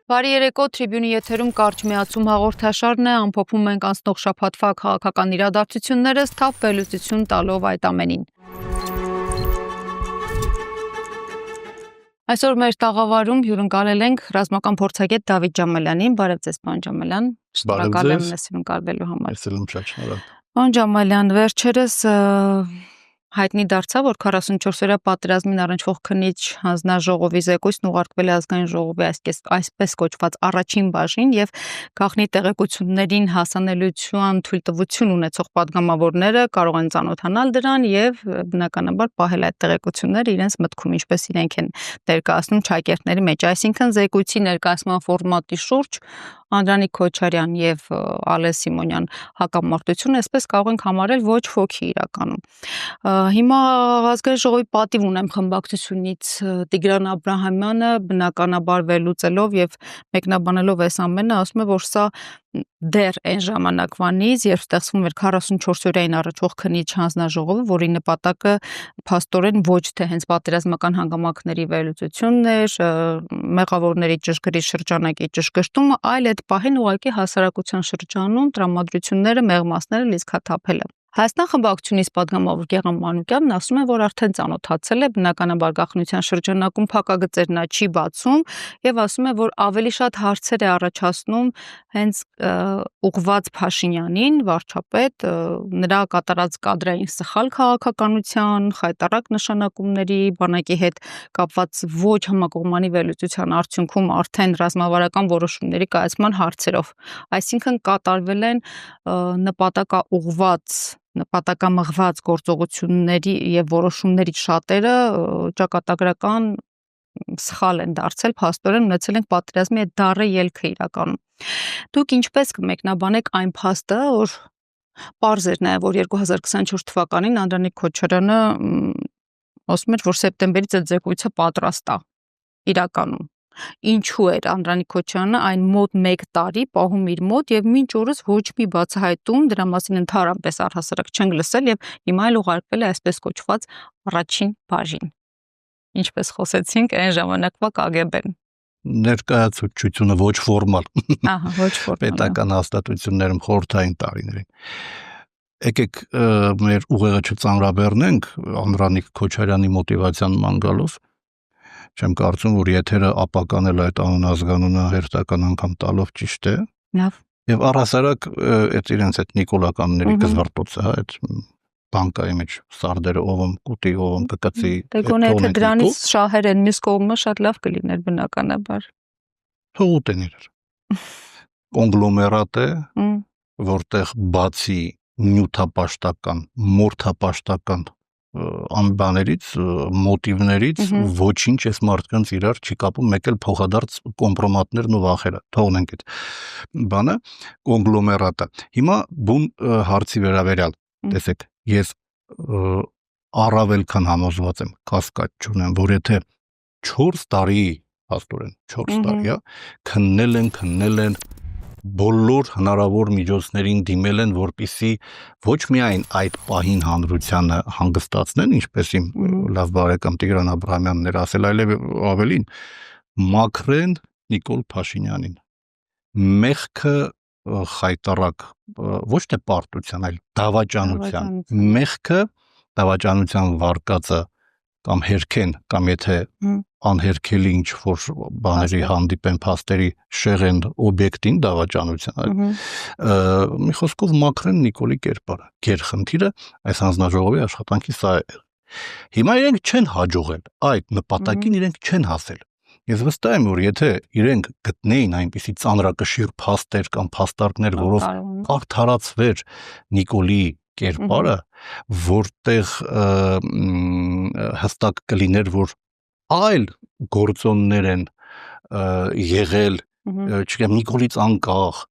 Բարի երեկո, Tribune-ի եթերում կարճ միացում հաղորդաշարն է, ամփոփում ենք անցնող շաբաթվա քաղաքական իրադարձությունները, սթափ վերլուծություն տալով այդ ամենին։ Այսօր մեր տաղավարում հյուրընկալել ենք ռազմական փորձագետ Դավիթ Ջամալյանին։ Բարև ձեզ, պարոն Ջամալյան։ Շնորհակալ եմ մեզ հյուրընկալվելու համար։ Պարոն Ջամալյան, վերջերս հայտնի դարձավ, որ 44-օրյա պատերազմին առնչվող քննիչ հանձնաժողովի զեկույցն ուղարկվել է ազգային ժողովի այսպես կոչված առաջին բաժին եւ գաղտնի տեղեկություններին հասանելիության թույլտվություն ունեցող падգամավորները կարող են ծանոթանալ դրան եւ բնականաբար պահել այդ տեղեկությունները իրենց մտքում, ինչպես իրենք են ներկայացնում ճակերտների մեջ, այսինքն զեկույցի ներկայացման ֆորմատի շուրջ Անդրանիկ Քոչարյան եւ Ալես Սիմոնյան հակամարտությունը այսպես կարող ենք համարել ոչ ոքի իրականում։ Հիմա ազգային ժողովի պատիվ ունեմ խմբակցությունից Տիգրան Աբրահամյանը բնականաբար վերլուծելով եւ մեկնաբանելով այս ամենը ասում է, որ սա դեռ այն ժամանակվանից, երբ ստեղծվում էր 44-օրյային առաջող քննիչ հանձնաժողովը, որի նպատակը փաստորեն ոչ թե հենց պատերազմական հանգամանքների վերլուծությունն էր, մեղավորների ճշգրիտ շրջանակի ճշգրտումը, այլ այդ պահին ուղղակի հասարակության շրջանում տրամադրությունները, մեղմասները լիցքաթափելը։ Հայաստան խմբակցությունից падգամավոր Գեղամ Մանուկյանն ասում է, որ արդեն ծանոթացել է բնականաբար գաղտնիության շրջանակում փակագծեր նա չի բացում եւ ասում է, որ ավելի շատ հարցեր է առաջացնում հենց ուղղված Փաշինյանին, վարչապետ, նրա կատարած կադրային սխալ քաղաքականության, խայտառակ նշանակումների, բանակի հետ կապված ոչ համակողմանի վերլուծության արդյունքում արդեն ռազմավարական որոշումների կայացման հարցերով, այսինքն կատարվել են նպատակամղված գործողությունների եւ որոշումների շատերը ճակատագրական սխալ են դարձել, փաստորեն ունեցել ենք պատերազմի այդ դառը ելքը իրականում։ Դուք ինչպես կմեկնաբանեք այն փաստը, որ պարզ էր նաեւ, որ 2024 թվականին Անդրանիկ Քոչարյանը ասում էր, որ սեպտեմբերից այդ զեկույցը պատրաստ է իրականում։ Ինչու էր Անդրանիկ Քոչարյանը այն մոտ 1 տարի պահում իր մոտ եւ մինչ օրս ոչ մի բացահայտում դրա մասին ընդհանրապես առհասարակ չենք լսել եւ հիմա էլ ուղարկվել է այսպես կոչված առաջին բաժին։ Ինչպես խոսեցինք այն ժամանակվա KGB-ն։ Ներկայացուցչությունը ոչ ֆորմալ։ Ոչ ֆորմալ։ Պետական հաստատություններում խորհրդային տարիներին։ Եկեք մեր ուղեղը չծանրաբեռնենք Անդրանիկ Քոչարյանի մոտիվացիան ման գալով։ Չեմ կարծում, որ եթերը ապականել այդ անունազգանունը հերթական անգամ տալով ճիշտ է։ Լավ։ Եվ առհասարակ այդ իրենց այդ նիկոլականների կզվարթոցը, հա, այդ բանկայի մեջ սարդերը ով կուտի, ով կկծի։ Դե գոնե եթե դրանից շահեր են մյուս կողմը շատ լավ կլիներ բնականաբար։ Թողուտ են իրար։ Կոնգլոմերատ է, որտեղ բացի նյութապաշտական, մորթապաշտական անբաներից, մոտիվներից ոչինչ այս մարդկանց իրար չի կապում, մեկ էլ փոխադարձ կոմպրոմատներն ու վախերը։ Թողնենք այդ բանը, կոնգլոմերատը։ Հիմա բուն հարցի վերաբերյալ, տեսեք, ես առավել քան համոզված եմ, կասկած չունեմ, որ եթե 4 տարի, հաստորեն 4 տարի, քննել են բոլոր հնարավոր միջոցներին դիմել են, որպեսզի ոչ միայն այդ պահին հանրությանը հանգստացնեն, ինչպես իմ լավ բարեկամ Տիգրան Աբրահամյանն էր ասել, այլև ավելին, մաքրեն Նիկոլ Փաշինյանին։ Մեղքը խայտառակ, ոչ թե պարտության, այլ դավաճանության, մեղքը դավաճանության վարկածը կամ հերքեն, կամ եթե անհերքելի ինչ որ բաների հանդիպեն փաստերի շեղեն օբյեկտին դավաճանության, մի խոսքով մաքրեն Նիկոլի կերպարը։ Գերխնդիրը այս հանձնաժողովի աշխատանքի սա է։ Հիմա իրենք չեն հաջողել, այդ նպատակին իրենք չեն հասել։ Ես վստահ եմ, որ եթե իրենք գտնեին այնպիսի ծանրակշիռ փաստեր կամ փաստարկներ, որով արդարացվեր Նիկոլի կերպարը, որտեղ հստակ կլիներ, որ այլ գործոններ են եղել, չգիտեմ, Նիկոլից անկախ,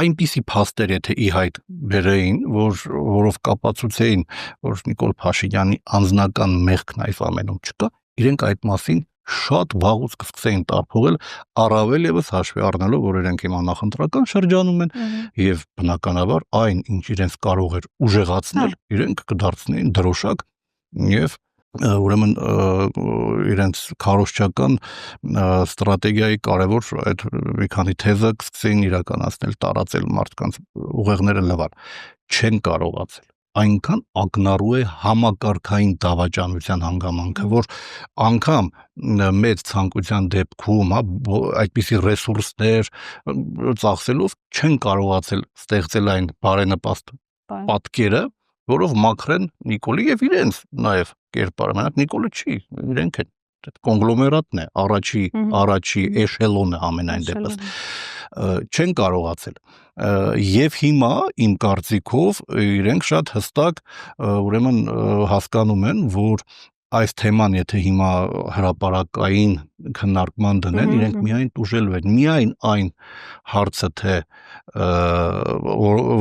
այնպիսի փաստեր եթե ի հայտ բերեին, որով կապացուցեին, որ Նիկոլ Փաշինյանի անձնական մեղքն այս ամենում չկա, իրենք այդ մասին շատ վաղուց կսկսեին տարփողել, առավել եւս հաշվի առնելով, որ իրենք հիմա նախընտրական շրջանում են եւ բնականաբար այն, ինչ իրենց կարող էր ուժեղացնել, իրենք կդարձնեին դրոշակ եւ ուրեմն իրենց քարոզչական ստրատեգիայի կարևոր այդ մի քանի թեզը սկսեցին իրականացնել, տարածել մարդկանց ուղեղները լվան, չեն կարողացել, այնքան ակնառու է համակարգային դավաճանության հանգամանքը, որ անգամ մեծ ցանկության դեպքում այդպիսի ռեսուրսներ ծախսելով չեն կարողացել ստեղծել այն բարենպաստ պատկերը, որով մաքրեն Նիկոլի եւ իրենց նաեւ կերպարը, մենակ Նիկոլը չի, իրենք են, կոնգլոմերատն է, առաջի էշելոնը ամենայն դեպս չեն կարողացել եւ հիմա իմ կարծիքով իրենք շատ հստակ ուրեմն հասկանում են, որ այս թեման եթե հիմա հրապարակային քննարկման դնեն, իրենք միայն տուժելու են, միայն այն հարցը թե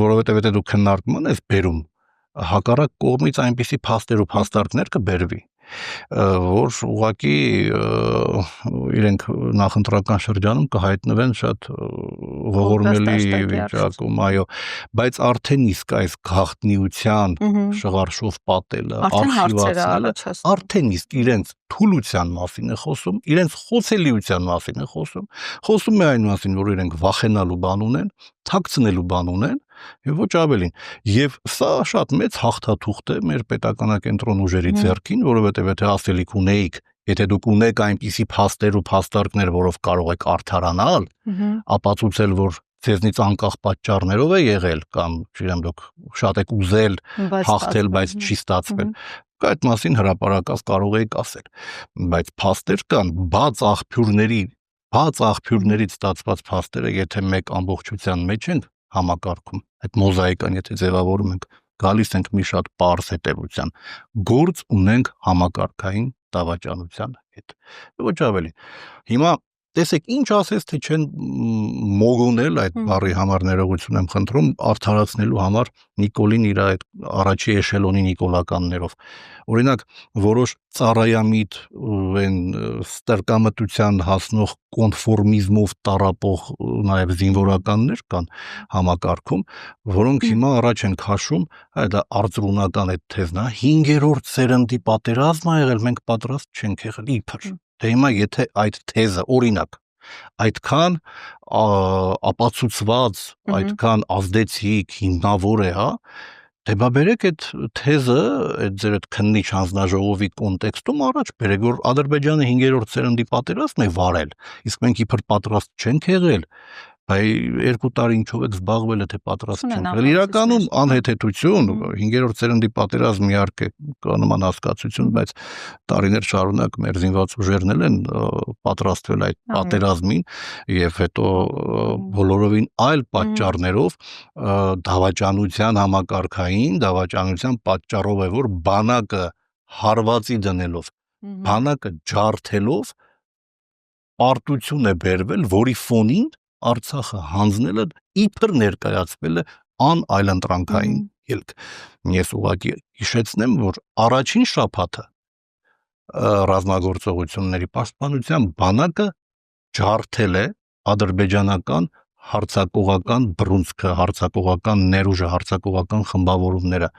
որովհետեւ դու քննարկման ես բերում հակառակ կողմից այնպիսի փաստեր ու փաստարկներ կբերվի, որ ուղղակի իրենք նախընտրական շրջանում կհայտնվեն շատ ողորմելի վիճակում, այո, բայց արդեն իսկ այս գաղտնիության շղարշով պատելը, արխիվացնելը, արդեն իսկ իրենց թուլության մասին է խոսում, իրենց խոցելիության մասին է խոսում է այն մասին, որ իրենք վախենալու բան ունեն, թաքցնելու բան ունեն, եւ ոչ ավելին։ Եվ սա շատ մեծ հաղթաթուղթ է մեր պետականակենտրոն ուժերի ձեռքին, որովհետեւ եթե ասելիք ունեիք, եթե դուք ունեք այնպիսի փաստեր ու փաստարկներ, որով կարող եք արդարանալ, ապացուցել, որ ձեզնից անկախ պատճառներով է եղել կամ, չգիտեմ, դուք շատ եք ուզել հաղթել, բայց չի ստացվել, այդ մասին հրապարակած կարող եք ասել, բայց փաստեր կան, բաց աղբյուրներից ստացված փաստերը, եթե մեկ ամբողջության մեջ են համակարգում, այդ մոզաիկան եթե ձևավորում ենք, գալիս ենք մի շատ պարզ հետևության, գործ ունենք համակարգային դավաճանության հետ, ոչ ավելի, հիմա տեսեք ինչ ասես, թե չեն մոգոնել այդ բառի համար ներողություն եմ խնդրում, արդարացնելու համար Նիկոլին իր այդ առաջի էշելոնի նիկոլականներով, օրինակ որոշ ծառայամիտ են ստրկամտության հասնող կոնֆորմիզմով տառապող նաև զինվորականներ կան համակարգում, որոնք հիմա առաջ են քաշում, դա արծրունական այդ թեզն է, 5-րդ սերնդի պատերազմ ա եղել, մենք պատրաստ չենք եղել, իբր, թե հիմա եթե այդ թեզը օրինակ այդքան ապացուցված, այդքան ազդեցիկ, հիմնավոր է, հա, դե բա բերեք այդ թեզը, այդ ձեր այդ քննիչ հանձնաժողովի կոնտեքստում առաջ բերեք, որ Ադրբեջանը 5-րդ սերնդի պատերազմ է վարել, իսկ մենք իբր պատրաստ չենք եղել, այ 2 տարի ինչով եք զբաղվել, եթե պատրաստ չենք եղել, իրականում անհեթեթություն, 5-րդ սերնդի պատերազմ իհարկե կա նման հասկացություն, բայց տարիներ շարունակ մեր զինված ուժերն են պատրաստվել այդ պատերազմին եւ հետո բոլորովին այլ պատճառներով դավաճանության համակարգային դավաճանության պատճառով է, որ բանակը հարվածի դնելով, բանակը ջարդելով պարտություն է բերվել, որի ֆոնին Արցախը հանձնելը իբր ներկայացվել է անայլընտրանքային ելք։ Ես ուղղակի հիշեցնեմ, որ առաջին շաբաթը ռազմագործողությունների պաշտպանության բանակը ջարդել է ադրբեջանական հարձակողական բռունցքը, հարձակողական ներուժը, հարձակողական խմբավորումները։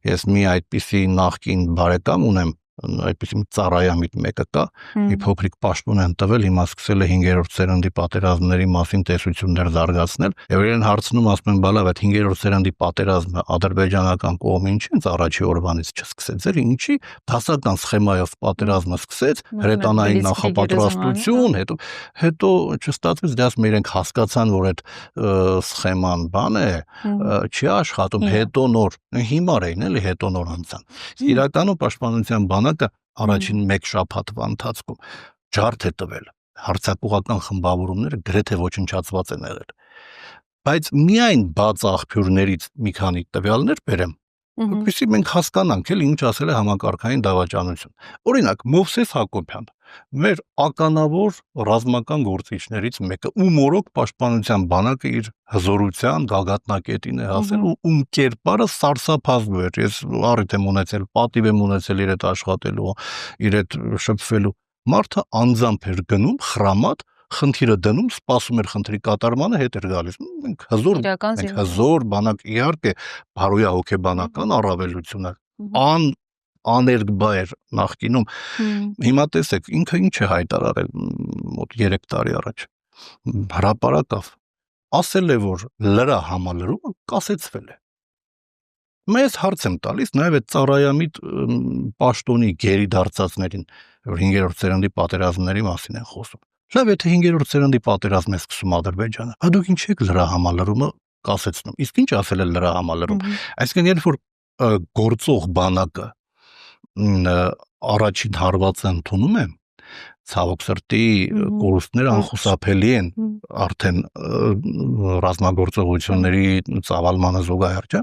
Ես մի այդպիսի նախկին բարեկամ ունեմ, այդպիսի ծառայամիտ մեկը կա, մի փոքրիկ պաշտոն են տվել, հիմա սկսել է 5-րդ սերնդի պատերազմների մասին տեսություններ զարգացնել, եւ իրեն հարցնում ասում են, բալավ, այդ 5-րդ սերնդի պատերազմը ադրբեջանական կողմը ինչի՞ առաջի օրվանից չսկսեց, էր ինչի դասական սխեմայով պատերազմը սկսեց, հրետանային նախապատրաստություն, հետո չստացվեց, դաս մերենք հասկացան, որ այդ սխեման բան է, չի աշխատում, հետո նոր հիմար էին, էլի հետո նոր անցան։ Իրականում պաշտպանության բանակը առաջին 1 շաբաթվա ընթացքում ջարդ է տվել, հարձակողական խմբավորումները գրեթե ոչնչացված են եղել։ Բայց միայն բաց աղբյուրներից մի քանի տվյալներ բերեմ, որպեսզի մենք հասկանանք, էլ ինչ ասել է համակարգային դավաճանություն։ Օրինակ, Մովսես Հակոբյան, մեր ականավոր ռազմական գործիչներից մեկը, ում օրոք պաշտպանության բանակը իր հզորության գագաթնակետին է հասել ու ում կերպարը սարսափազդու էր։ Ես առիթ եմ ունեցել, պատիվ եմ ունեցել իր հետ աշխատելու, իր հետ շփվելու։ Մարդը անձամբ էր գնում, խրամատ, խնդիրը դնում, սպասում էր խնդրի կատարմանը, հետ էր գալիս։ Մենք հզոր բանակ, իհարկե, բարոյա հոգեբանական առավելությունը, աներկբա էր նախկինում։ Հիմա տեսեք, ինքը ինչ է հայտարարել մոտ 3 տարի առաջ։ Հրապարակավ ասել է, որ լրա համալրումը կասեցվել է։ Մեզ հարց եմ տալիս նաև այդ ծառայամիտ պաշտոնի գերի դարձածներին, որ 5-րդ սերնդի պատերազմների մասին են խոսում։ Լավ, եթե 5-րդ սերնդի պատերազմ է սկսում Ադրբեջանը, հա դուք ինչ եք լրա համալրումը կասեցնում։ Իսկ ինչ ասել է լրա համալրում։ Այսինքն երբ որ գործող բանակը առաջին հարվածը ընդունում է, ցավոք սրտի կորուստները անխուսափելի են արդեն ռազմագործողությունների ծավալմանը զուգահեռ,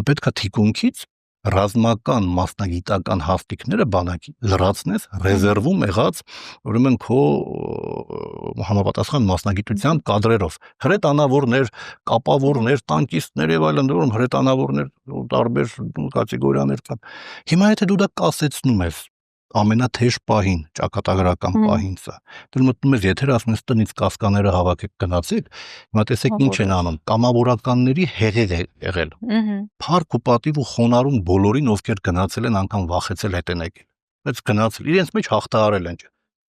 պետք է թիկունքից ռազմական մասնագիտական հաստիկները բանակի լրացնես ռեզերվում եղած ուրեմն քո համապատասխան մասնագիտության կադրերով հրետանավորներ, կապավորներ, տանկիստներ եւ այլն, որոնք հրետանավորներ տարբեր կատեգորիաներ կան։ Հիմա եթե դու դա կասեցնում ես ամենաթեժ պահին, ճակատագրական պահին սա։ Դու մտնում ես եթեր ասում ես տնից կասկաները հավաքեք գնացեք, հիմա տեսեք ինչ են անում, կամավորականների հեղեղ է եղել։ Փառք ու պատիվ ու խոնարհում բոլորին, ովքեր գնացել են, անգամ վախեցել հետ են եկել։ Բայց գնացել, իրենց մեջ հաղթահարել են,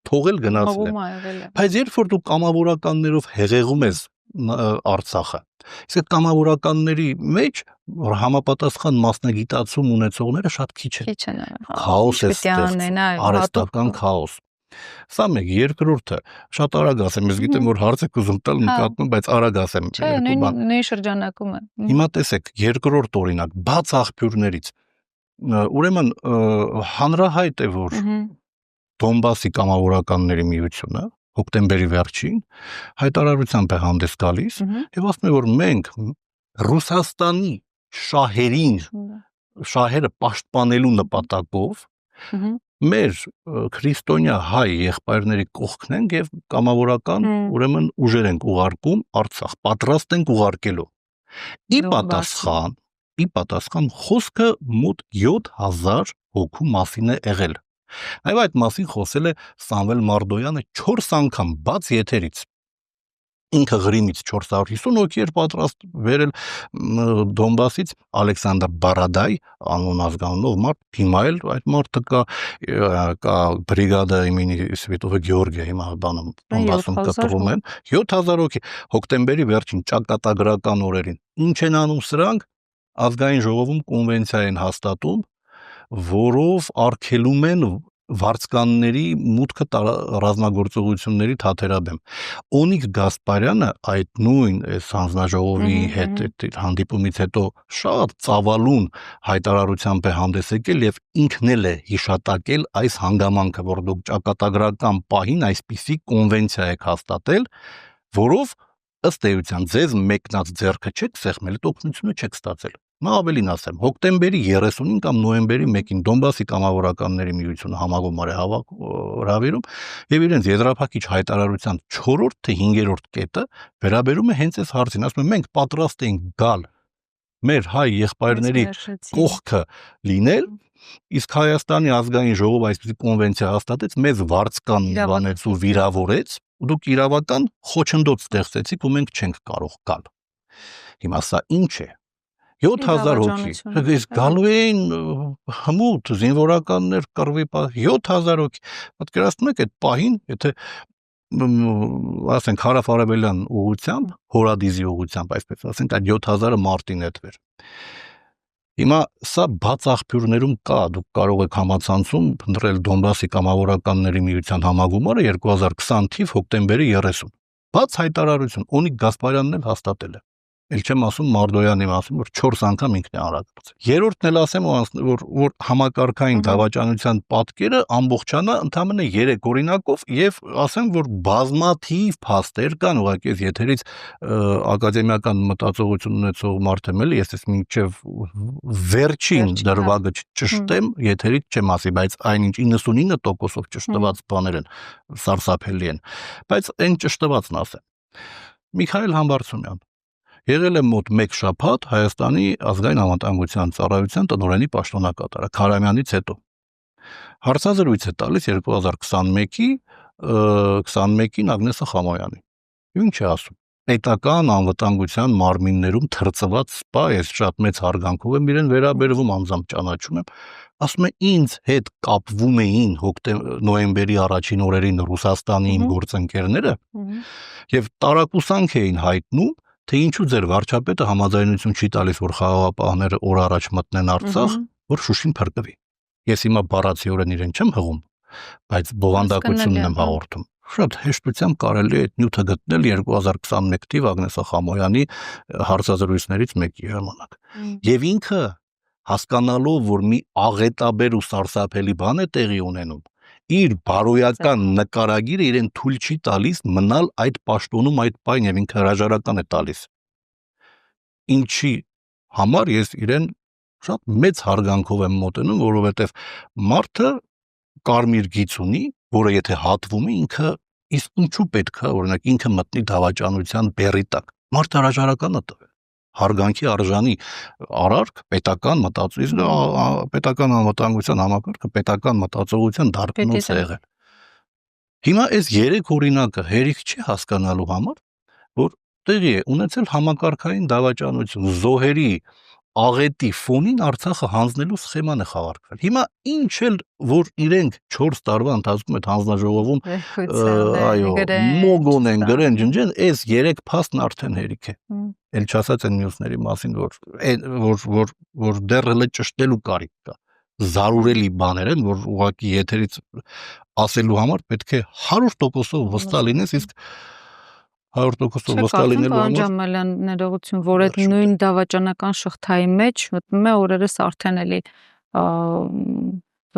թողել գնացել են։ Բայց երբ որ դու կամավորականներով հեղեղում ես Արցախը, իսկ այդ կամավորականների մեջ համապատասխան մասնագիտացում ունեցողները շատ քիչ են։ Քաոս է ստեղծվում, արհեստական քաոս։ Սա մեկ, երկրորդը, շատ արագ ասեմ, ես գիտեմ, որ հարց եք ուզում տալ, նկատում, բայց արագ ասեմ։ Չէ, նույն շրջանակում է։ Հիմա տեսեք, երկրորդ օրինակ, բաց աղբյուրներից։ Ուրեմն հանրահայտ է, որ Դոնբասի կամավորականների միությունը հոկտեմբերի վերջին հայտարարությամբ է հանդես գալիս եւ ասում է, որ մենք Ռուսաստանի շահերը պաշտպանելու նպատակով մեր քրիստոնյա հայ եղբայրների կողքն ենք եւ կամավորական ուրեմն ուժեր ենք ուղարկում Արցախ, պատրաստ ենք ուղարկելու։ Ի պատասխան խոսքը մոտ 7000 հոգու մասին է եղել։ Այո, այդ մասին խոսել է Սամվել Մարդոյանը 4 անգամ բաց եթերից։ Ինքը Ղրիմից 450 հոգի էր պատրաստ վերել Դոնբասից, Ալեքսանդր Բարադայ անուն ազգանունով մարդ, հիմա էլ այդ մարդը կա բրիգադա իմենի Սվետովը Գեորգիա հիմա բանում Դոնբասում կտրում են 7000 հոգի հոկտեմբերի վերջին ճակատագրական օրերին։ Ինչ են անում սրանք, ազգային ժողովում կոնվենցիա են հաստատում, որով արգելում են վարձկանների մուտքը ռազմագործողությունների թաթերաբեմ։ Օնիկ Գասպարյանը այդ նույն հանձնաժողովի հետ հանդիպումից հետո շատ ծավալուն հայտարարությամբ է հանդես եկել եւ ինքն էլ է հիշատակել այս հանգամանքը, որ դուք ճակատագրական պահին այսպիսի կոնվենցիա եք հաստատել, որով ըստ էության ձեզ մեկնած ձեռքը չեք սեղմել, օգնությունը չեք ստացել։ Նա ավելին ասեմ, հոկտեմբերի 30-ին կամ նոյեմբերի 1-ին Դոնբասի կամավորականների միությունը համագումար է հրավիրում եւ իրենց եզրափակիչ հայտարարության 4-րդ թե 5-րդ կետը վերաբերում է հենց այս հարցին, ասում է մենք պատրաստ ենք գալ մեր հայ եղբայրների կողքը լինել, իսկ Հայաստանի ազգային ժողով այսպիսի կոնվենցիա հաստատեց, մեզ վարձկան բանեց ու վիրավորեց, ու դուք իրավական խոչընդոտ ստեղծեցիք ու մենք չենք կարող գալ։ Հիմա սա ինչ է։ 7000 հոգի, իսկ գալու էին հմուտ, զինվորականներ կռվի 7000 հոգի, պատկերացնում եք այդ պահին, եթե ասենք հարավ-արևելյան ուղղությամբ, հորադիզի ուղղությամբ, այսպես ասենք, այդ 7000-ը մարտի նետվեր։ Հիմա սա բաց աղբյուրներում կա, դուք կարող եք համացանցում փնտրել Դոնբասի կամավորականների միության համագումարը 2020 թիվ հոկտեմբերի 30։ Բաց հայտարարություն, Օնիկ Գասպարյանն էլ հաստատել է։ Էլ չեմ ասում Մարդոյանի մասին, որ 4 անգամ ինքն է արագացել։ Երրորդն էլ ասեմ, որ համակարգային դավաճանության պատկերը ամբողջանա ընդամենը 3 օրինակով եւ ասեմ, որ բազմաթիվ փաստեր կան, ուղղակի եթերից ակադեմիական մտածողություն ունեցող մարդ եմ էլի, ես մինչև վերջին դրվագը ճշտեմ, եթերից չեմ ասի, բայց այնինչ 99%-ով ճշտված բաներ են, սարսափելի են, բայց այն ճշտվածն ասեմ։ Միքայել Համբարձումյան եղել է մոտ 1 շաբաթ Հայաստանի ազգային անվտանգության ծառայության տնօրենի պաշտոնակատարը Քարամյանից հետո։ Հարցազրույց է տալիս 2021-ին Ագնեսա Խամոյանի։ Ինչ է ասում։ պետական անվտանգության մարմիններում թրծված սպա, ես շատ մեծ հարգանքով եմ իրեն վերաբերվում, անձամբ ճանաչում եմ, ասում է ինձ հետ կապվում էին նոյեմբերի առաջին օրերին Ռուսաստանի իմ գործընկերները եւ տարակուսանք էին հայտնում, թե ինչու ձեր վարչապետը համաձայնություն չի տալիս, որ խաղաղապահները օր առաջ մտնեն Արցախ, որ Շուշին փրկվի։ Ես հիմա բառացիորեն իրեն չեմ հղում, բայց բովանդակությունն եմ հաղորդում։ Շատ հեշտությամբ կարելի է այդ նյութը գտնել 2021 թիվ Ագնես Խամոյանի հարցազրույցներից մեկի ժամանակ։ Եվ ինքը հասկանալով, որ մի աղետաբեր ու սարսափելի բան է տեղի ունենում, իր բարոյական նկարագիրը իրեն թույլ չի տալիս մնալ այդ պաշտոնում այդ պայն եւ ինքը հրաժարական է տալիս։ Ինչի համար ես իրեն շատ մեծ հարգանքով եմ մոտենում, որովհետեւ մարդը կարմիր գիծ ունի, որը եթե հատվում է ինքը իսկ ինչու պետք է օրինակ ինքը մտնի դավաճանության բեռի տակ։ Մարդը հրաժարական է տվել։ Հարգանքի արժանի արարք պետական պետական անվտանգության համակարգը պետական մտածողության դարբնոց է եղել։ Հիմա այս 3 օրինակը հերիք չի հասկանալու համար, որ տեղի է ունեցել համակարգային դավաճանություն, զոհերի աղետի ֆոնին Արցախը հանձնելու սխեման է խաղարկվել։ Հիմա ինչ էլ որ իրենք 4 տարվա ընթացքում այդ հանձնաժողովում մոգոն են գրեն, ջնջեն, այս 3 փաստն արդեն հերիք է։ Էլ չասած են մյուսների մասին, որ դեռ հələ ճշտելու կարիք կա։ Զարուրելի բաներ են, որ ուղղակի եթերից ասելու համար պետք է 100%-ով վստահ լինես, իսկ 100%-ով վստահ լինելու համար Ջամալյան ներողություն, որ այդ նույն դավաճանական շղթայի մեջ մտնում է օրերս արդեն էլի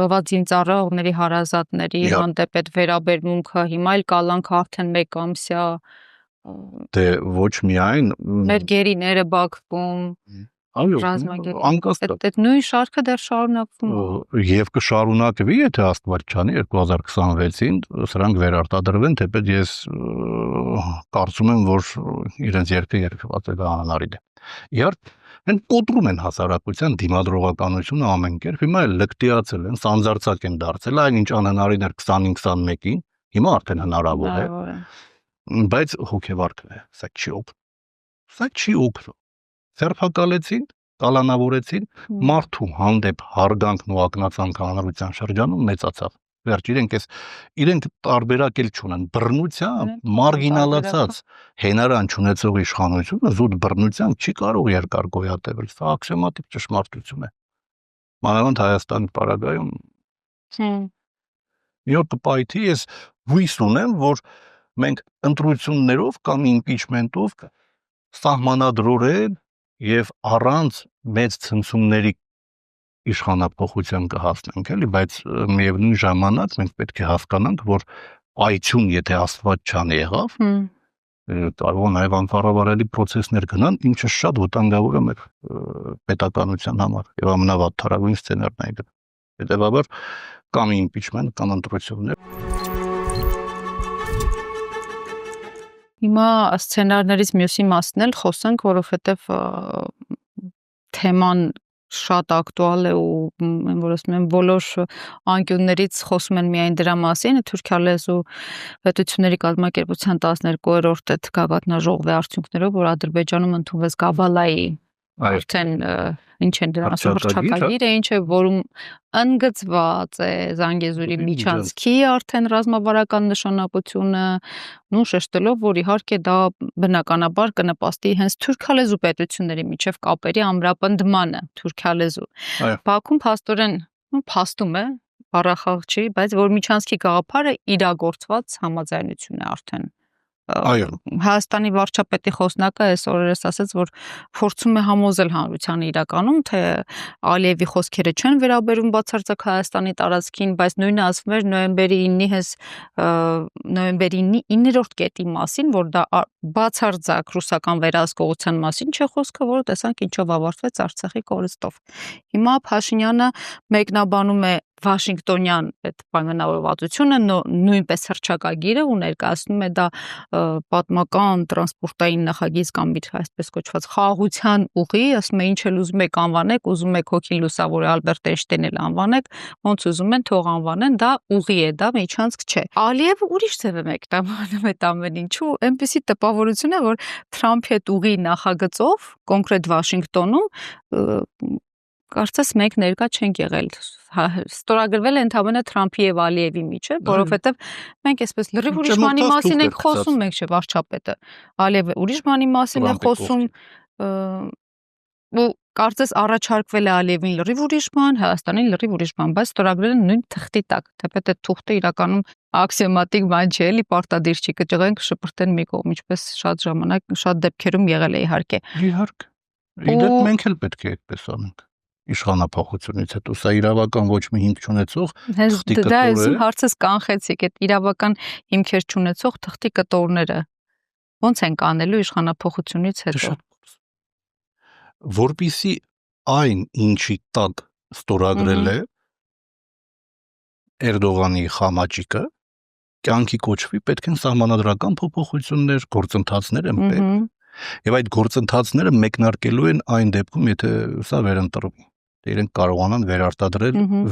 զոհված զինծառայողների հարազատների հանդեպ այդ վերաբերմունքը, հիմա էլ կալանքը արդեն 1 ամսյա դե ոչ միայն մեր գերիները բաքվում, անկասկած այդ նույն շարքը դեռ շարունակվում է եւ կշարունակվի, եթե Աստված չանի 2026-ին սրանք վերարտադրվեն, թեպետ ես կարծում եմ, որ իրենց երկրի երկրված է անհնարին է։ Իհարկե են կոտրում են հասարակության դիմադրողականությունը ամեն կերպ, հիմա էլ լկտիացել են, սանձարձակ են դարձել, այն ինչ անհնարին էր 20-25-ին, հիմա արդեն հնարավոր է, բայց հոգեվարքն է, սա չի օգնում։ Սերբակալեցին, կալանավորեցին, մարդու հանդեպ հարգանքն ու ակնածանքը հանրության շրջանում մեծացավ։ Վերջ իրենք տարբերակ էլ չունեն, բռնությամբ մարգինալացած հենարան չունեցող իշխանությունը զուտ բռնությամբ չի կարող երկար գոյատևել, սա աքսիոմատիկ ճշմարտություն է։ Մանավանդ Հայաստանի պարագայում մի օր կպայթի, ես հույս ունեմ, որ մենք ընտրություններով կամ իմպիչմենտով սահմանադրորեն եւ առանց մեծ ցնցումների իշխանապողության կհասնենք, էլի, բայց միևնույն ժամանակ մենք պետք է հասկանանք, որ այցուն, եթե Աստված չան եղավ, կարող է նաեւ անփառավարելի process-ներ գնան, ինչը շատ վտանգավոր է մեր պետականության համար եւ ամենավատթարագույն սցենարն է դա։ Հետեւաբար կամ impeachment, կամ ընտրություններ։ Հիմա սցենարներից մյուսի մասն էլ խոսենք, որովհետեւ թեման շատ ակտուալ է ու որ ասում եմ բոլոր անկյուններից խոսում են միայն դրա մասին, Թուրքիալեզու պետությունների կազմակերպության 12-րդ այդ գագաթնաժողովի արդյունքներով, որ Ադրբեջանում ընդունվեց Կաբալայի արդեն ինչ են դրան ասում հռչակագիրը, ինչը որում ընդգծված է Զանգեզուրի միջանցքի արդեն ռազմավարական նշանակությունը, ու շեշտելով, որ իհարկե դա բնականաբար կնպաստի հենց թուրքալեզու պետությունների միջև կապերի ամրապնդմանը, թուրքալեզու։ Բաքուն փաստում է, բառախաղ չի, բայց որ միջանցքի գաղափարը իրագործված համաձայնություն է արդեն։ Հայաստանի վարչապետի խոսնակը այս օրերս ասաց, որ փորձում է համոզել հանրությանը իրականում, թե Ալիևի խոսքերը չեն վերաբերում բացարձակ Հայաստանի տարածքին, բայց նույնը ասվում էր նոյեմբերի 9-րդ կետի մասին, որ դա բացարձակ ռուսական վերահսկողության մասին չէ խոսքը, որը տեսանք ինչով ավարտվեց Արցախի կորստով։ Հիմա Փաշինյանը մեկնաբանում է Վաշինգտոնյան այդ պայմանավորվածությունը նույնպես հռչակագիրը ու ներկայացնում է դա պատմական տրանսպորտային նախագիծ կամ իր այսպես կոչված խաղաղության ուղի, ասում է ինչ էլ ուզում եք անվանեք, ուզում եք հոգին լուսավորի Ալբերտ Էյնշտեյնն էլ անվանեք, ոնց ուզում են թող անվանեն, դա ուղի է, դա միջանցք չէ։ Ալիևը ուրիշ ձև է մեկնաբանում այդ ամեն ինչու, այնպեսի տպավորություն է, որ Թրամփի այդ ուղի նախագծով կոնկրետ Վաշինգտոնում կարծես մենք ներկա չենք եղել, ստորագրվել է ընդհանրապես Թրամփի եւ Ալիևի միջեւ, որովհետեւ մենք այսպես լրիվ ուրիշ բանի մասին ենք խոսում, մենք չէ վարչապետը, Ալիևը ուրիշ բանի մասին է խոսում, ու կարծես առաջարկվել է Ալիևին լրիվ ուրիշ բան, Հայաստանին լրիվ ուրիշ բան, բայց ստորագրել են նույն թղթի տակ, թեպետ այդ թուղթը իրականում աքսիոմատիկ բան չէ, էլի պարտադիր չի, կճղեն կշպրտեն մի կողմ, ինչպես շատ ժամանակ, շատ դեպքերում եղել է իհարկե։ Իհարկե։ Իդեպ մենք էլ պետք է այդպես անենք։ Իշխանապահությունից հետո սա իրավական ոչ մի հիմք չունեցող թղթի կտոր է։ Դա այսօր հարցս կանխեցիք, այդ իրավական հիմքեր չունեցող թղթի կտորները ո՞նց են կանելու իշխանապահությունից հետո։ Որպեսզի այն ինչի տակ ստորագրել է Էրդողանի խամաճիկը կյանքի կոչվի, պետք են սահմանադրական փոփոխություններ, գործընթացներ են պետք։ Եվ այդ գործընթացները մեկնարկելու են այն դեպքում, եթե սա վերընտրվի։ Իրենք կարողանան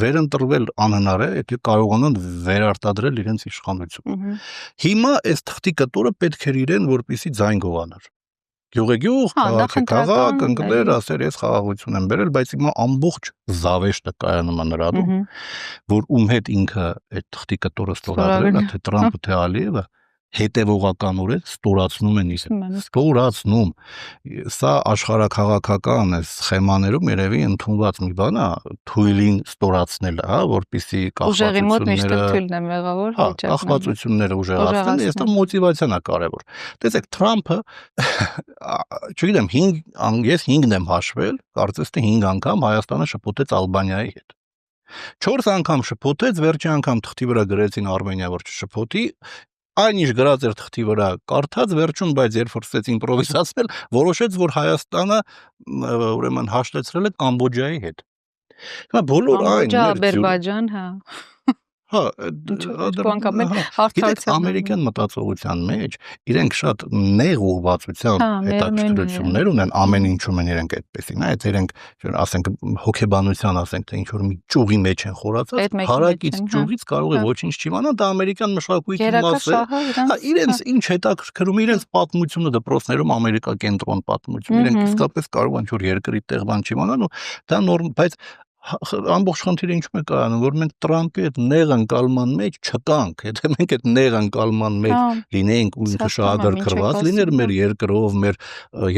վերընտրվել անհնար է, եթե կարողանան վերարտադրել իրենց իշխանությունը։ Հիմա այս թղթի կտորը պետք էր իրեն, որպեսզի ձայն գողանար։ Գյուղեգյուղ, քաղաք, ընկներ, ասեր, ես խաղաղություն եմ բերել, բայց հիմա ամբողջ զավեշտը կայանում է նրա դեմ, որ ում հետ ինքը այդ թղթի կտորը ստորագրել է, թե Թրամփը, թե Ալիևը, հետևողականորեն ստորացնում են ստորացնում։ Սա աշխարհաքաղաքական է սխեմաներում երևի ընդունված մի բան է, թույլին ստորացնելը, հա, որպեսզի կախվածությունները ուժեղացնեն, ես դա մոտիվացիան է կարևոր։ Տեսեք, Թրամփը, չգիտեմ, ես 5-ն եմ հաշվել, կարծես թե 5 անգամ Հայաստանը շփոթեց Ալբանիայի հետ։ 4 անգամ շփոթեց, վերջի անգամ թղթի վրա գրեցին Արմենիա, որ չշփոթի, այն ինչ գրած էր թղթի վրա կարդաց վերջում, բայց երբ որսեց իմպրովիզացնել, որոշեց, որ Հայաստանը ուրեմն հաշտեցրել է Կամբոջայի հետ։ Հիմա բոլոր այն Ադրբեջան, հա։ Հա, ամերիկյան մտածողության մեջ իրենք շատ նեղ ուղղվածությամբ հետաքրքրություններ ունեն, ամեն ինչում են իրենք այդպեսին, այդ իրենք, ասենք, հոգեբանության, ասենք, թե ինչ որ մի ճյուղի մեջ են խորացած, հարակից ճյուղից կարող է ոչինչ չիմանալ, դա ամերիկյան մշակույթի մաս է։ Հա, իրենց ինչ հետաքրքրում, իրենց պատմությունը դպրոցներում Ամերիկա կենտրոն պատմություն, իրենք իսկապես կարող են ինչ-որ երկրի տեղ բան չիմանալ ու դա նորմ, բայց ամբողջ խնդիրը ինչու է կայանում, որ մենք Թրամփի այդ նեղ ընկալման մեջ չկանք, եթե մենք այդ նեղ ընկալման մեջ լինեինք ու ինքը շահագրգռված լիներ մեր երկրով, մեր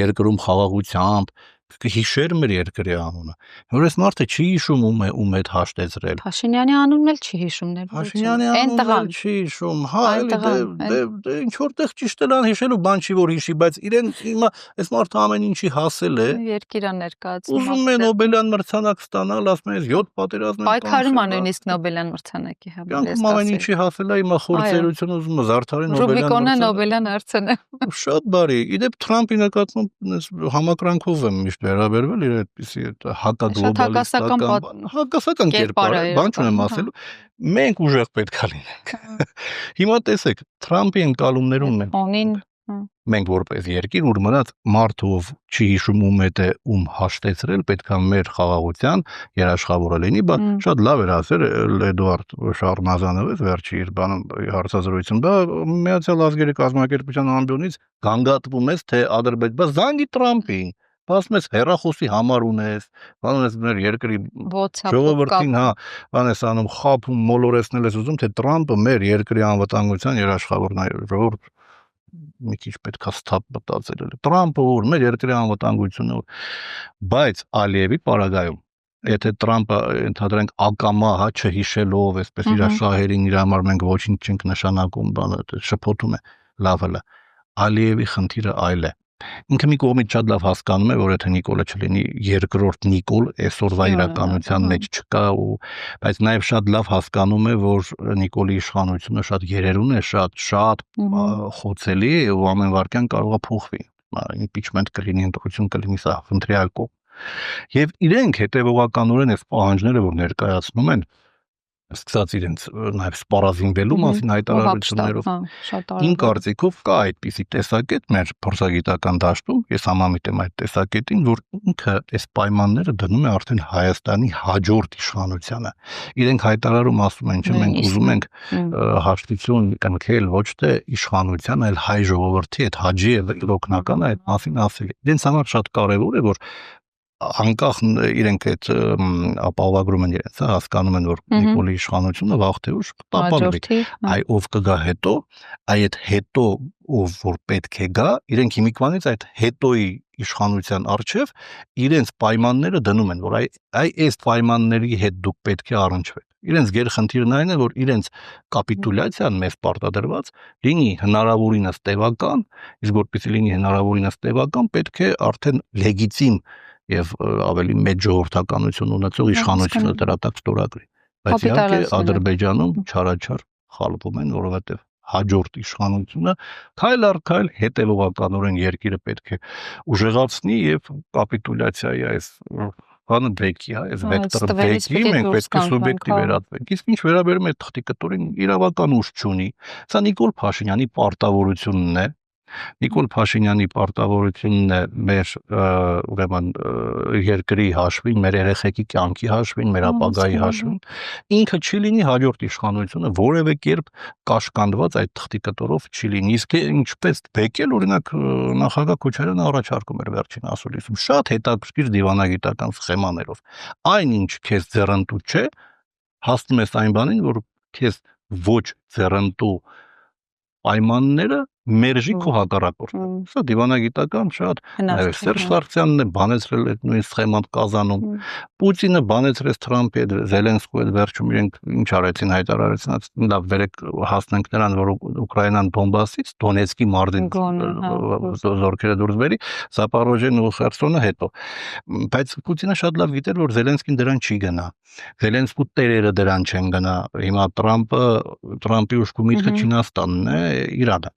երկրում խաղաղությամբ, կհիշեր մեր երկրի անունը։ Որ այս մարդը չի հիշում ում հետ հաշտեցրել։ Փաշինյանի անունն էլ չի հիշում Փաշինյանի անունն էլ չի հիշում։ Հա, էլի ինչ որտեղ ճիշտ էլ հիշելու բան չի որ հիշի, բայց իրեն հիմա այս մարդը ամեն ինչի հասել է։ Երկիրա ներկայացնում։ Ուզում է Նոբելյան մրցանակ ստանալ, ասում է 7 պատերազմ եմ պայքարում է նույնիսկ Նոբելյան մրցանակի համար։ Ամեն ինչի հասել է, հիմա խորցերությունը ուզում է զարդարի Նոբելյան հարցը։ Շատ բարի։ Իդեպ Թրամփի նկատմամբ համակրանքով եմ միշտ վերաբերվել իր այդպիսի հակագլոբալիստական հակասական կերպար է, բան չունեմ ասելու։ Մենք ուժեղ պետք է լինենք։ Հիմա տեսեք, Թրամփի ընկալումներում մենք որպես երկիր, որ մնաց մարդով չի հիշում ում հետ է ում հաշտեցրել, պետք է մեր խաղաղության երաշխավորը լինի, բա շատ լավ էր ասել Էդուարդ Շարմազանովը վերջի իր բանում հարցազրույցում, դա Միացյալ Ազգերի կազմակերպության ամբիոնից գանգատվում ես, թե Ադրբեջան, զանգի Թրամփին, ասում ես հեռախոսի համար ունես, բան ունես մեր երկրի ժողովրդին, հա, բան ես անում, խափում, մոլորեցնել ես ուզում, թե Թրամփը մեր երկրի անվտանգության երաշխավորն է, ժողովուրդ մի քիչ պետք է սթափ մտածել էլ։ Թրամփը որ մեր երկրի անվտանգությունը, բայց Ալիևի պարագայում, եթե Թրամփը ընդհանրենք ակամա, հա, չհիշելով, այսպես իր շահերին իր համար մենք ոչինչ չենք նշանակում, բանը շփոթում է, լավ հələ։ Ալիևի խնդիրը այլ է։ Ինքը մի կողմից շատ լավ հասկանում է, որ եթե Նիկոլը չլինի երկրորդ Նիկոլ, այսօրվա իրականության մեջ չկա ու բայց նաև շատ լավ հասկանում է, որ Նիկոլի իշխանությունը շատ երերուն է, շատ խոցելի է ու ամեն վարքյան կարող է փոխվի։ Impeachment կլինի, ընտրություն կլինի, սա խնդրյալ կողմ։ Եվ իրենք հետևողականորեն այս պահանջները, որ ներկայացնում են, սկսած իրենց նաև սպառազինվելու մասին հայտարարություններով իմ կարծիքով կա այդպիսի տեսակետ մեր փորձագիտական դաշտում, ես համամիտ եմ այդ տեսակետին, որ ինքը այս պայմանները դնում է արդեն Հայաստանի հաջորդ իշխանությանը։ Իրենք հայտարարում ասում են, չէ, մենք ուզում ենք հաշտություն կնքել ոչ թե իշխանության, այլ հայ ժողովրդի այդ հաջի եւ օգնականը այդ մասին ասել։ Իրենց համար շատ կարեւոր է, որ անկախ իրենք այդ ապահովագրում են իրենց, հասկանում են, որ Նիկոլի իշխանությունը վաղ թե ուշ կտապալվի, այ ով կգա հետո, այդ հետո ով որ պետք է գա, իրենք հիմիկվանից այդ հետոյի իշխանության առջև իրենց պայմանները դնում են, որ այս պայմանների հետ դուք պետք է առնչվեք։ Իրենց գերխնդիրն այն է, որ իրենց կապիտուլյացիան մեզ պարտադրված լինի հնարավորինս տևական, իսկ որպեսզի լինի հնարավորինս տևական, պետք է արդեն լեգիտիմ եւ ավելի մեծ ժողովրդականություն ունեցող իշխանությունը դրա տակ ստորագրի։ Բայց իհարկե Ադրբեջանում չարաչար խալվում են, որովհետեւ հաջորդ իշխանությունը քայլ առ քայլ հետևողականորեն երկիրը պետք է ուժեղացնի եւ կապիտուլյացիայի այս բանը բեկի, այս վեկտորը բեկի, մենք պետք է սուբյեկտի վերածվենք։ Իսկ ինչ վերաբերում է թղթի կտորին, իրավական ուժ չունի։ Սա Նիկոլ Փաշինյանի պարտավորությունն է։ Նիկոլ Փաշինյանի պարտավորությունն է մեր ուրեմն երկրի հաշվին, մեր երեխեքի կյանքի հաշվին, մեր ապագայի հաշվին, ինքը չի լինի հաջորդ իշխանությունը որևէ կերպ կաշկանդված այդ թղթի կտորով չի լինի։ Իսկ ինչպես բեկել, օրինակ նախագահ Քոչարյանը առաջարկում էր վերջին ասուլիսում շատ հետաքրքիր դիվանագիտական սխեմաներով։ Այնինչ քեզ ձեռնտու չէ, հասնում ես այն բանին, որ քեզ ոչ ձեռնտու պայմանները մերժի քո հակառակորդը։ Սա դիվանագիտական շատ Սերժ Սարգսյանն է բանեցրել այդ նույն սխեման Կազանում։ Պուտինը բանեցրեց Թրամփի հետ, Զելենսկու հետ վերջում իրենք ինչ արեցին, հայտարարեցին, լավ վերեք հասնենք նրան, որ Ուկրաինան Դոնբասից, Դոնեցկի մարզին զորքերը դուրս բերի, Զապարոժիան ու Խերսոնը հետո։ Բայց Պուտինը շատ լավ գիտեր, որ Զելենսկին դրան չի գնա։ Զելենսկու տերերը դրան չեն գնա։ Հիմա Թրամփի ուշքու միտքը Չինաստանն է, Իրանը,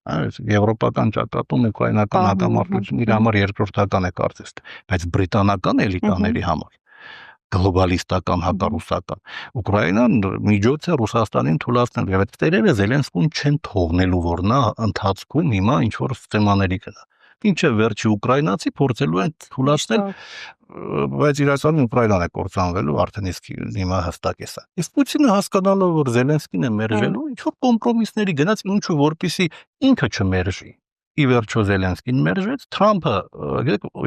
եվրոպական ճակատում ուկրաինական հակամարտությունը իր համար երկրորդական է կարծես, բայց բրիտանական էլիտաների համար գլոբալիստական, հակառուսական Ուկրաինան միջոց է Ռուսաստանին թույլատնել եւ այդ տերերը Զելենսկուն չեն թողնելու, որ նա ընթացքում հիմա ինչ որ սխեմաների գնա։ Ինչը վերջի ուկրաինացի փորձելու են թույլատնել, բայց իրականում Ուկրաինան է կործանվելու, արդեն իսկ հիմա հստակ է սա։ Իսկ Պուտինը հասկանալով, որ Զելենսկին է մերժելու, ինչ որ կոմպրոմիսների գնաց, ինչու որպեսի ինքը չմերժի։ Ի վերջո Զելենսկին մերժեց, Թրամփը,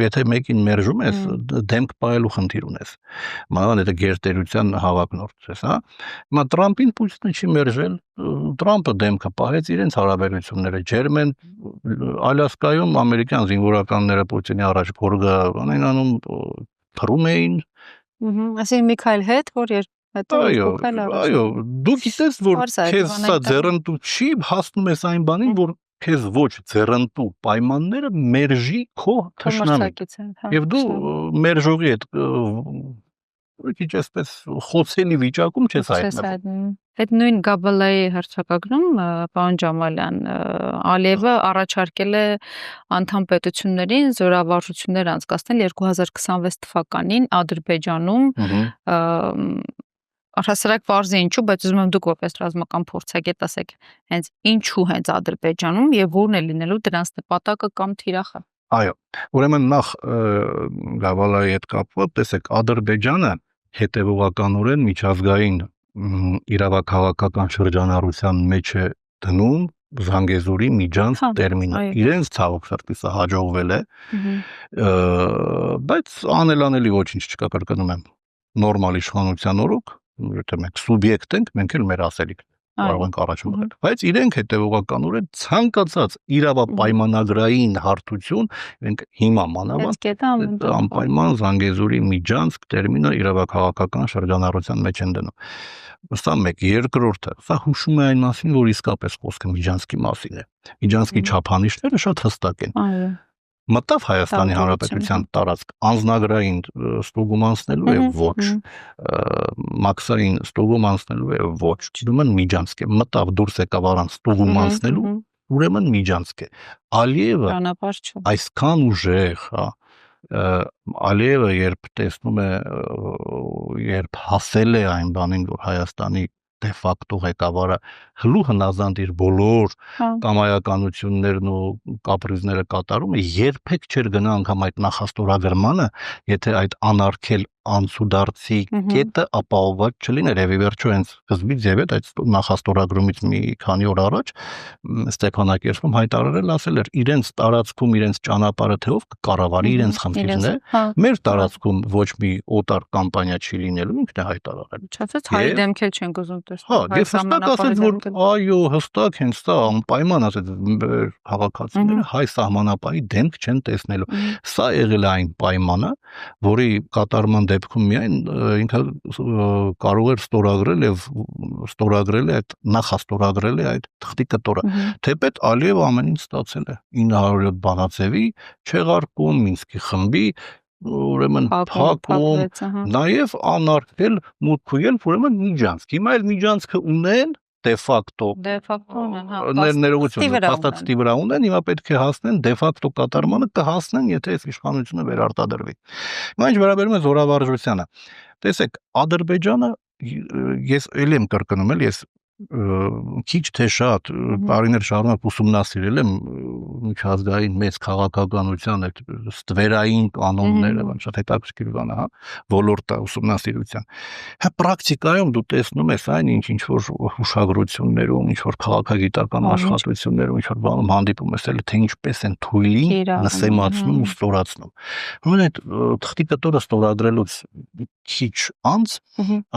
եթե մեկին մերժում ես, դեմք պահելու խնդիր ունես։ Մանավանդ եթե գերտերության հավակնորդ ես, հա։ Հիմա Թրամփին Պուտինը չի մերժել, Թրամփը դեմքը պահեց իրենց հարաբերությունները ջերմ են, Ալյասկայում ամերիկյան զինվորականները Պուտինի առաջ գորգը անեն անում փռում էին։ Այսինքն Միքայել հետ, որ այո, դու գիտես, որ քեզ սա ձեռնտու չի, հասնում ես այն բանին, որ քեզ ոչ ձեռնտու պայմանները մերժի քո թշնամին։ Եվ դու մերժողի հետ քիչ այսպես խոցելի վիճակում չես հայտնվում։ Այդ նույն Գաբալայի հռչակագրում պարոն Ջամալյան Ալիևը առաջարկել է անդամ պետություններին զորավարժություններ անցկացնել 2026 թվականին Ադրբեջանում Առհասարակ պարզի ինչու, բայց ուզում եմ դուք որպես ռազմական փորձագետ ասեք, հենց ինչու հենց Ադրբեջանում եւ որն է լինելու դրանց նպատակը կամ թիրախը։ Այո, ուրեմն նախ Գաբալայի հետ կապված, տեսեք, Ադրբեջանը հետևողականորեն միջազգային իրավաքաղաքական շրջանառության մեջ է դնում Զանգեզուրի միջանց տերմինը։ Իրենց ցավոք սրտի սա հաջողվել է, բայց անելանելի ոչինչ չկա, կրկնում եմ, նորմալ իշխանության օրոք, եթե մենք սուբյեկտ ենք, մենք էլ մեր ասելիք կարող ենք առաջ մղել, բայց իրենք հետևողականորեն ցանկացած իրավապայմանագրային հարթություն, իրենք հիմա մանավանդ անպայման Զանգեզուրի միջանցք տերմինը իրավաքաղաքական շրջանառության մեջ են դնում։ Սա մեկ, երկրորդը, սա հուշում է այն մասին, որ իսկապես խոսքը Միջանցքի մասին է։ Միջանցքի չափանիշները շատ հստակ են։ Մտավ Հայաստանի Հանրապետության տարածք անձնագրային ստուգում անցնելու է ոչ, մաքսային ստուգում անցնելու է ոչ, ուրեմն Միջանցք է, մտավ դուրս եկավ առանց ստուգում անցնելու, ուրեմն Միջանցք է։ Ալիևը այսքան ուժեղ, հա, Ալիևը երբ տեսնում է, երբ հասել է այն բանին, որ Հայաստանի դե ֆակտո ղեկավարը հլու հնազանդ իր բոլոր կամայականություններն ու կապրիզները կատարում է, երբեք չէր գնա անգամ այդ նախաստորագրմանը, եթե այդ անարգել անցուդարձի կետը ապահովված չլիներ, եւ ի վերջո հենց սկզբից եւ այդ նախաստորագրումից մի քանի օր առաջ Ստեփանակերտում հայտարարել ասել էր իրենց տարածքում իրենց ճանապարհը թե ով կկառավարի իրենց խնդիրն է, մեր տարածքում ոչ մի օտար կամպանիա չի լինելու, ինքն է հայտարարել։ Չասած հայ դեմքել չենք ուզում տեսնել։ Հա, եւ հստակ ասել որ այո, հստակ հենց սա անպայման ասել քաղաքացիները հայ սահմանապահի դեմք չեն տեսնելու։ Սա եղել է այն պայմանը, որի կատարման դեպքում միայն ինքը կարող էր ստորագրել է այդ նախաստորագրել է այդ թղթի կտորը։ Թեպետ Ալիևը ամեն ինչ ստացել է 907 բանաձևի չեղարկում, Մինսկի խմբի ուրեմն փակում, նաև անարգել մուտքույել, ուրեմն միջանցք։ Հիմա էլ միջանցքը ունեն դե ֆակտո ներողություն, փաստացի վրա ունեն, հիմա պետք է հասնեն դե ֆակտո կատարմանը կհասնեն, եթե այս իշխանությունը վերարտադրվի։ Հիմա ինչ վերաբերում է զորավարժությանը։ Տեսեք, Ադրբեջանը ես ելի եմ կրկնում էլ, ես քիչ թե շատ տարիներ շարունակ ուսումնասիրել եմ միջազգային մեծ քաղաքականության այդ ստվերային կանոնները, շատ հետաքրքիր բան է, հա, ոլորտը ուսումնասիրության։ Հա պրակտիկայում դու տեսնում ես այն ինչ որ հուշագրություններում, ինչ որ քաղաքագիտական աշխատություններում, ինչ որ բանում հանդիպում ես, էլ թե ինչպես են թույլին նսեմացնում ու ստորացնում։ Ուրեմն այդ թղթի կտորը ստորագրելուց քիչ անց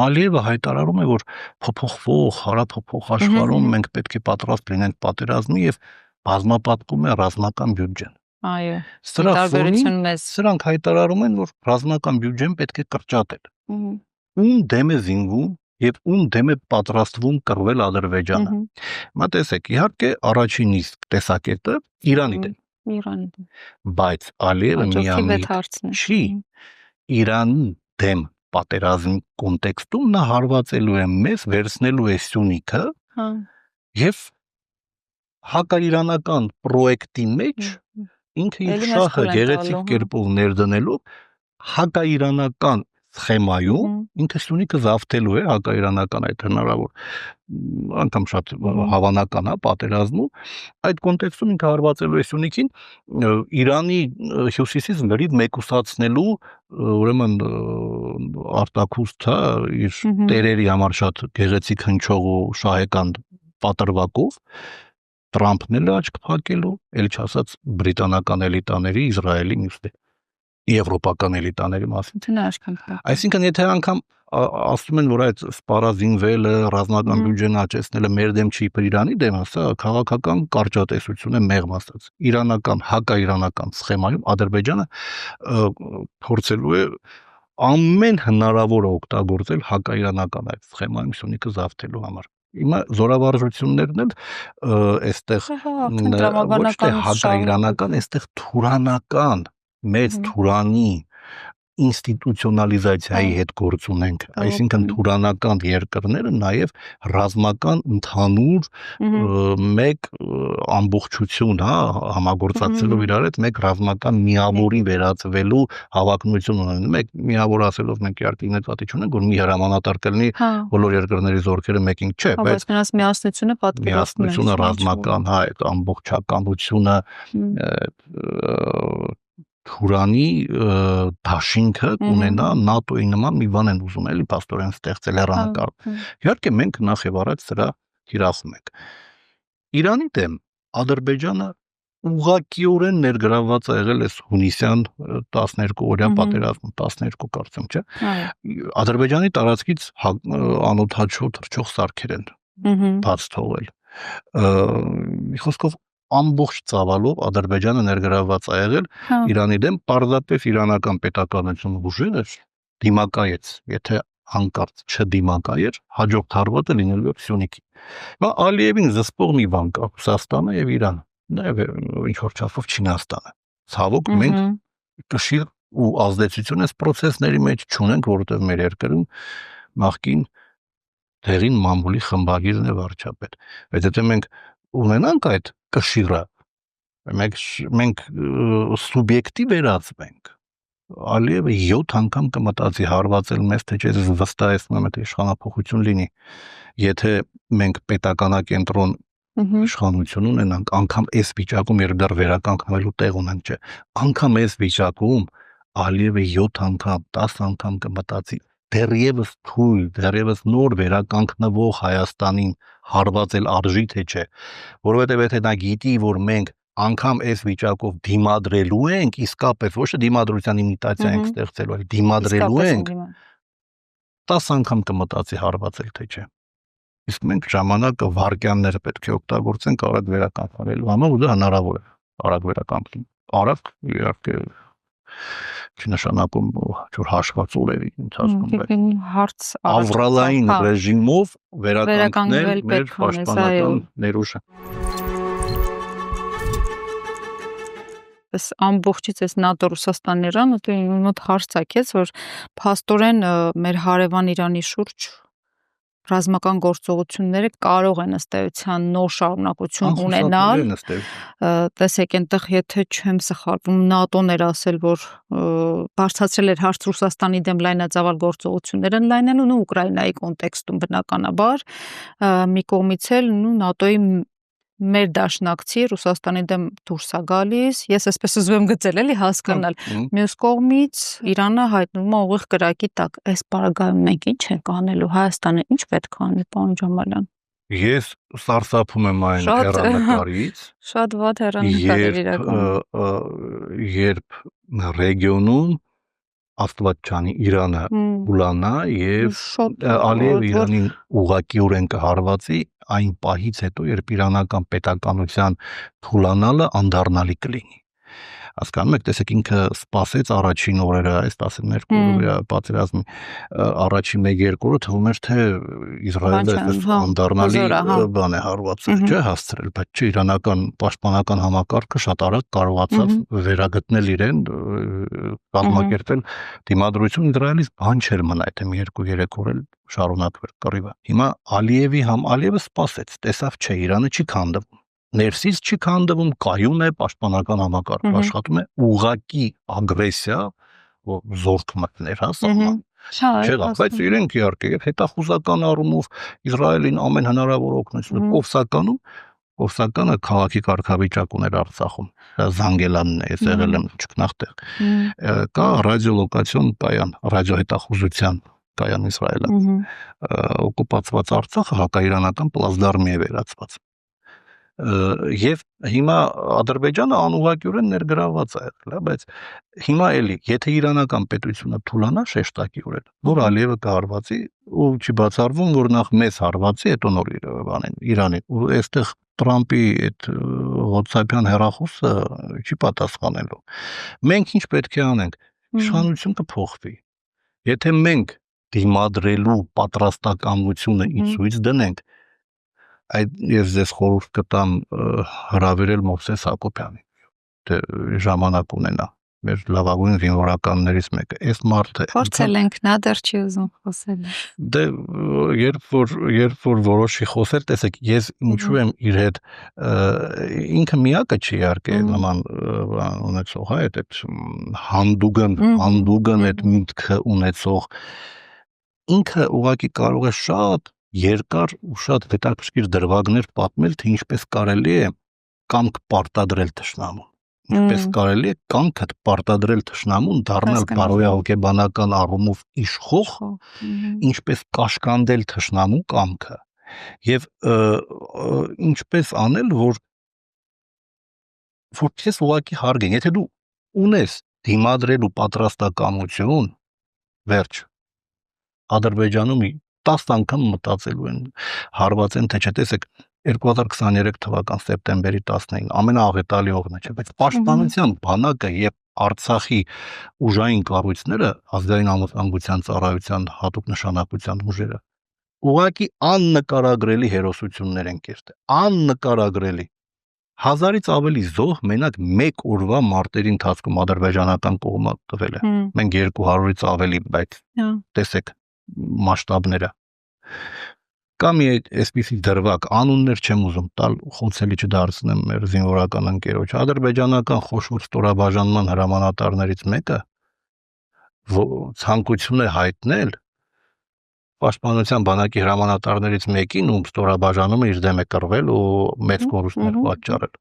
Ալիևը հայտարարում է, որ փոփոխվող հարաբերող աշխարհում մենք պետք է պատրաստ լինենք պատերազմի եւ բազմապատկում է ռազմական բյուջեն։ Այո։ Սրանք հայտարարում են, որ ռազմական բյուջեն պետք է կրճատել։ Ում դեմ է զինվում եւ ում դեմ է պատրաստվում կռվել Ադրբեջանը։ Հիմա տեսեք, իհարկե առաջին իսկ տեսակետը Իրանի դեմ։ Բայց Ալիևը միանգամից չի Իրանի դեմ պատերազմի կոնտեքստում նա հարվածելու է մեզ, վերցնելու է Սյունիքը եւ հակաիրանական պրոյեկտի մեջ ինքը իր շախը գեղեցիկ կերպով ներդնելով հակաիրանական սխեմայում ինքը Սյունիքը զավթելու է հակաիրանական այդ հնարավոր անգամ շատ հավանական է պատերազմում այդ կոնտեքստում ինքը հարվածելու է Սյունիքին Իրանի հյուսիսից լրիվ մեկուսացնելու ուրեմն արտակուստ իր տերերի համար շատ գեղեցիկ հնչող ու շահեկան պատրվակով Տրամփն էլ աչք փակելու, ել չասած բրիտանական էլիտաների, Իսրայելի մյուսների, եվրոպական էլիտաների մասին։ Այսինքն եթե անգամ ասում են, որ այդ սպառազինվելը, ռազմական բյուջեն աճեցնելը մեր դեմ չի, իբր Իրանի դեմ, սա քաղաքական կարճատեսություն է մեղմ ասած։ Իրանական, հակաիրանական սխեմայում Ադրբեջանը փորձելու է ամեն հնարավորը օգտագործել հակաիրանական այդ սխեմայում Սյունիքը զավթելու համար։ Հիմա զորավարժություններն էլ այստեղ ոչ թե հակաիրանական, այստեղ թուրանական մեծ թուրանի ինստիտուցիոնալիզացիայի հետ գործ ունենք, այսինքն թուրանական երկրները նաև ռազմական ընդհանուր մեկ ամբողջություն, հա, համագործակցելով իրար հետ մեկ ռազմական միավորի վերածվելու հավակնություն ունեն։ Մեկ միավոր ասելով մենք իհարկե նկատի չունենք, որ մի հրամանատար կլինի բոլոր երկրների զորքերը մեկին չէ, բայց նրանց միասնությունը պատկերացնում է։ Միասնությունը ռազմական, հա, այդ ամբողջականությունը Թուրանի դաշինքը կունենա ՆԱՏՕ-ի նման մի բան են ուզում էլի փաստորեն ստեղծել հեռանկար։ Իհարկե մենք նախ եւ առաջ սրա թիրախում ենք։ Իրանի դեմ Ադրբեջանը ուղղակիորեն ներգրավված է եղել այս հունիսյան 12 օրյա պատերազմում, 12 կարծեմ, չէ։ Ադրբեջանի տարածքից անօդաչու թռչող սարքեր են բաց թողել։ Խոսքով ամբողջ ծավալով Ադրբեջանը ներգրավված է եղել Իրանի դեմ, պարզապես իրանական պետականությունը ուժերը դիմակայեց, եթե հանկարծ չդիմակայեր, հաջորդ հարվածը լինելու էր Սյունիքի։ Հիմա Ալիևին զսպող մի բան կա Ռուսաստանը եւ Իրանը, նաեւ ինչ որ չափով Չինաստանը։ Ցավոք մենք կշիռ ու ազդեցություն այս process-ների մեջ չունենք, որովհետեւ մեր երկրում նախկին դերին մամուլի խմբագիրն է վարչապետ։ Բայց եթե մենք ունենանք այդ կշիռը, մենք սուբյեկտի վերածվենք, Ալիևը 7 անգամ կմտածի հարվածել մեզ, թե չէ վստահեցնում եմ, թե իշխանափոխություն լինի։ Եթե մենք պետականակենտրոն իշխանություն ունենանք, անգամ այս վիճակում երբ դեռ վերականգնվելու տեղ ունենք, չէ, անգամ այս վիճակում Ալիևը 7 անգամ, 10 անգամ կմտածի, դեռևս թույլ, դեռևս նոր վերականգնվող Հայաստանին հարվածել արժի թե չէ, որովհետև եթե նա գիտի, որ մենք անգամ այս վիճակով դիմադրելու ենք, իսկապես ոչ թե դիմադրության իմիտացիա ենք ստեղծելու, այլ դիմադրելու ենք, 10 անգամ կմտածի հարվածել թե չէ։ Իսկ մենք ժամանակը վարկյանները պետք է օգտագործենք արագ վերականգնելու համար, ու դա հնարավոր է արագ վերականգնել։ Արագ իհարկե չնշանակում որ հաշված օրերի ընթացքում հարց ավրալային ռեժիմով վերականգնել մեր պաշտպանական ներուժը։ Այս ամբողջից այս ՆԱՏՕ Ռուսաստան Իրան ու մոտ հարց ակեց, որ փաստորեն մեր հարևան Իրանի շուրջ ռազմական գործողությունները կարող են ըստ էության նոր շարունակություն ունենալ։ Տեսեք, այնտեղ եթե չեմ սխալվում, ՆԱՏՕ-ն էր ասել, որ բարձրացրել էր հարց Ռուսաստանի դեմ լայնածավալ գործողություններ ընդլայնելու, ու Ուկրաինայի կոնտեքստում բնականաբար, մի կողմից էլ ՆԱՏՕ-ի մեր դաշնակցի Ռուսաստանի դեմ դուրս է գալիս, ես այսպես ուզում եմ գծել, էլի հասկանալ։ Մյուս կողմից Իրանը հայտնվում է ուղիղ կրակի տակ։ Այս պարագայում մենք ինչ ենք անելու, Հայաստանը ինչ պետք է անի, պարոն Ջամալյան։ Ես սարսափում եմ այն հեռանկարից, շատ վատ հեռանկար էր իրականում, երբ ռեգիոնում Աստվածչանի Իրանը ուլանա եւ Ալիև Իրանին ուղղակիորեն կհարվածի այն պահից հետո, երբ իրանական պետականության թուլանալը անդառնալի կլինի։ Հասկանում եք, տեսեք, ինքը սպասեց առաջին օրերը, այս 12-օրյա պատերազմի առաջին 1-2 օրը թվում էր, թե Իսրայելը անդառնալի բան է հարվածել, չէ, հասցրել, բայց չէ, իրանական պաշտպանական համակարգը շատ արագ կարողացավ վերագտնել իրեն, կազմակերպել դիմադրություն, Իսրայելից բան չէր մնա, եթե մի 2-3 օր էլ շարունակվեր կռիվը։ Հիմա Ալիևը սպասեց, տեսավ, չէ, Իրանը չի քանդվում, ներսից չի քանդվում, կայուն է, պաշտպանական համակարգը աշխատում է, ուղղակի ագրեսիա, զորք մտներ, հա, սահման։ Չեղավ, բայց իրենք իհարկե եւ հետախուզական առումով Իսրայելին ամեն հնարավոր օգնություն, Օվսականը քաղաքի կարգավիճակ ուներ Արցախում, Զանգելանն է, ես եղել եմ ճկնախտեղ։ Կա ռադիոլոկացիոն կայան, ռադիոհետախուզության կայան Իսրայելը։ Օկուպացված Արցախը հակաիրանական պլազդարմի է վերածված։ Եվ հիմա Ադրբեջանը անուղղակիորեն ներգրավված է եղել, բայց հիմա էլի, եթե իրանական պետությունը թուլանա շեշտակիորեն, որ Ալիևը կհարվածի, ու չի բացառվում, որ նախ մեզ հարվածի, հետո նոր Իրանին, ու այստեղ Տրամպի այդ WhatsApp-յան հեռախոսը չի պատասխանելու։ Մենք ինչ պետք է անենք, իշխանություն կփոխվի։ Եթե մենք դիմադրելու պատրաստակամությունը ցույց դնենք, այդ ես ձեզ խորհուրդ կտամ հրավիրել Մովսես Հակոբյանին, թե ժամանակ ունենա, մեր լավագույն զինվորականներից մեկը, այս մարդը փորձել ենք, նա դեռ չի ուզում խոսել։ Դե երբ որ որոշի խոսել, տեսեք, ես ինչու եմ իր հետ, ինքը միակը չի իհարկե նման ունեցող, հա, այդ հանդուգն այդ միտքը ունեցող, ինքը ուղղակի կարող է շատ երկար ու շատ հետաքրքիր դրվագներ պատմել, թե ինչպես կարելի է կամք պարտադրել թշնամուն, ինչպես կարելի է կամքդ պարտադրել թշնամուն, դառնալ բարոյահոգեբանական առումով իշխող, ինչպես կաշկանդել թշնամու կամքը եւ ինչպես անել, որ քեզ ուղղակի հարգեն, եթե դու ունես դիմադրելու պատրաստակամություն, վերջ, Ադրբեջանում 10 անգամ մտածելու են, հարվածեն, թե չէ, տեսեք, 2023 թվական սեպտեմբերի 19 ամենաաղետալի օրն է, չէ, բայց պաշտպանության բանակը եւ Արցախի ուժային կառույցները, ազգային անվտանգության ծառայության հատուկ նշանակության ուժերը, ուղղակի աննկարագրելի հերոսություններ են կերտել, աննկարագրելի, 1000-ից ավելի զոհ մենակ մեկ օրվա մարտերի ընթացքում ադրբեջանական կողմը տվել է, մենք 200-ից ավելի, բայց տեսեք մասշտաբները։ Կա մի այսպիսի դրվագ, անուններ չեմ ուզում տալ, խոցելի չդարձնեմ մեր զինվորական ընկերոջ, ադրբեջանական խոշոր ստորաբաժանման հրամանատարներից մեկը ցանկություն է հայտնել Պաշտպանության բանակի հրամանատարներից մեկին, ում ստորաբաժանումը իր դեմ է կռվել ու մեծ կորուստներ պատճառել։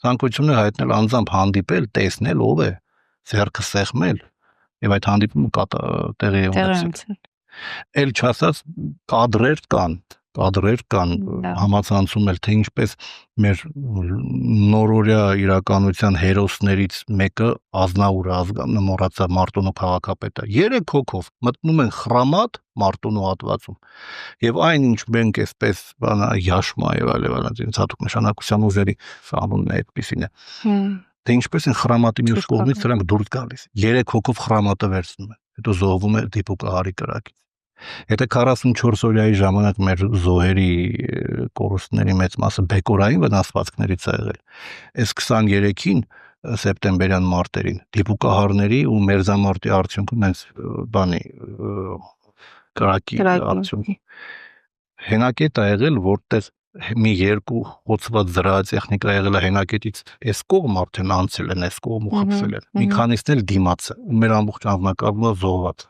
Ցանկություն է հայտնել անձամբ հանդիպել, տեսնել ով է, ձեռքը սեղմել եւ այդ հանդիպումը տեղի է ունեցել։ Էլ չասած կադրեր կան համացանցում էլ, թե ինչպես մեր նորորյա իրականության հերոսներից մեկը Ազնավուրը մոռացա Մարտունու քաղաքապետը 3 հոգով մտնում են խրամատ Մարտունու հատվածում եւ այնինչ մենք այսպես Յաշմա եւ այլն ցածուկ նշանակության ուժերի անունն է այդպեսին է թե ինչպես են խրամատի մյուս կողմից նրանք դուրս գալիս 3 հոգով խրամատը վերցնում են հետո զոհվում է դիպուկահարի կրակից Եթե 44 օրյայի ժամանակ մեր զոհերի կորուստների մեծ մասը բեկորային վնասվածքներից է եղել, այս 23-ին սեպտեմբերյան մարտերին դիպուկահարների ու մերձամարտի արդյունքում հենց բանի կրակի արդյունքի հենակետ է եղել, որտեղ մի երկու խոցված զրահատեխնիկա եղել է հենակետից այս կողմ արդեն անցել են, այս կողմ ու խփվել են, մի քանիսն էլ դիմացը ու մեր ամբողջ անձնակազմը զոհված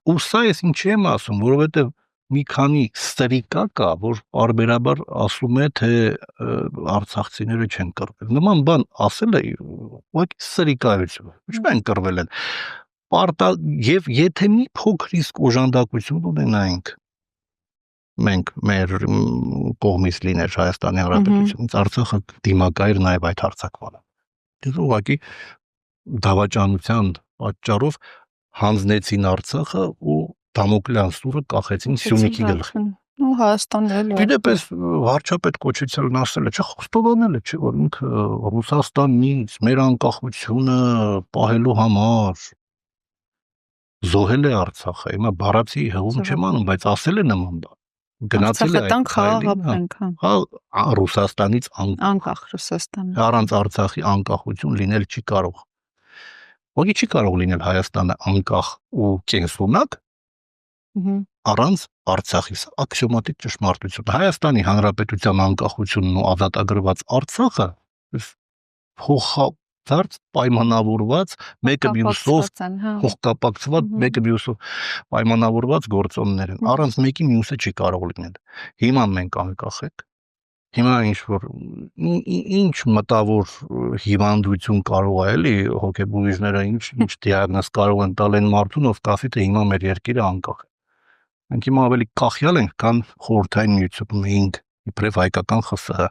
Ու սա ես ինչի եմ ասում, որովհետև մի քանի ստրիկա կա, որ պարբերաբար ասում է, թե արցախցիները չեն կռվել։ Նման բան ասել է, ուղղակի ստրիկայություն։ Ինչու են կռվել են։ Եվ եթե մի փոքր իսկ օժանդակություն ունենայինք, մենք մեր կողմից լիներ Հայաստանի Հանրապետությունից, Արցախը դիմակայր նաև այդ հարձակմանը։ Դե ուղղակի դավաճանության պատճառով հանձնեցին Արցախը ու Դամոկլյան սուրը կախեցին Սյունիքի գլխին։ Ու Հայաստանն էլ։ Իդեպս վարչապետ Կոչիցյանը ասել է, չէ, խոստովանել է, չէ, որ ինքը Ռուսաստանից մեր անկախությունը պահելու համար զոհել է Արցախը։ Հիմա բառացի հղում չեմ անում, բայց ասել է նման բան։ Գնացել է այդ խաղաղապենք, Ռուսաստանից անկախ Ռուսաստանը։ Առանց Արցախի անկախություն լինել չի կարող։ Ոգի չի կարող լինել Հայաստանը անկախ ու կենսունակ առանց Արցախի աքսիոմատիկ ճշմարտություն։ Հայաստանի Հանրապետության անկախությունն ու ազատագրված Արցախը փոխադարձ պայմանավորված մեկը մյուսով փոխկապակցված մեկը մյուսով պայմանավորված գործոններ են։ Առանց մեկի մյուսը չի կարող լինել։ Հիմա մենք անկախ ենք։ Հիմա ինչ մտավոր հիվանդություն կարող է էլի հոգեբույժները ինչ դիագնոզ կարող են տալ այն մարդուն, ով կասի թե հիմա մեր երկիրը անկախ է։ Մենք հիմա ավելի կախյալ ենք, քան խորհրդային միությունում էինք, իբրև հայկական ԽՍՀ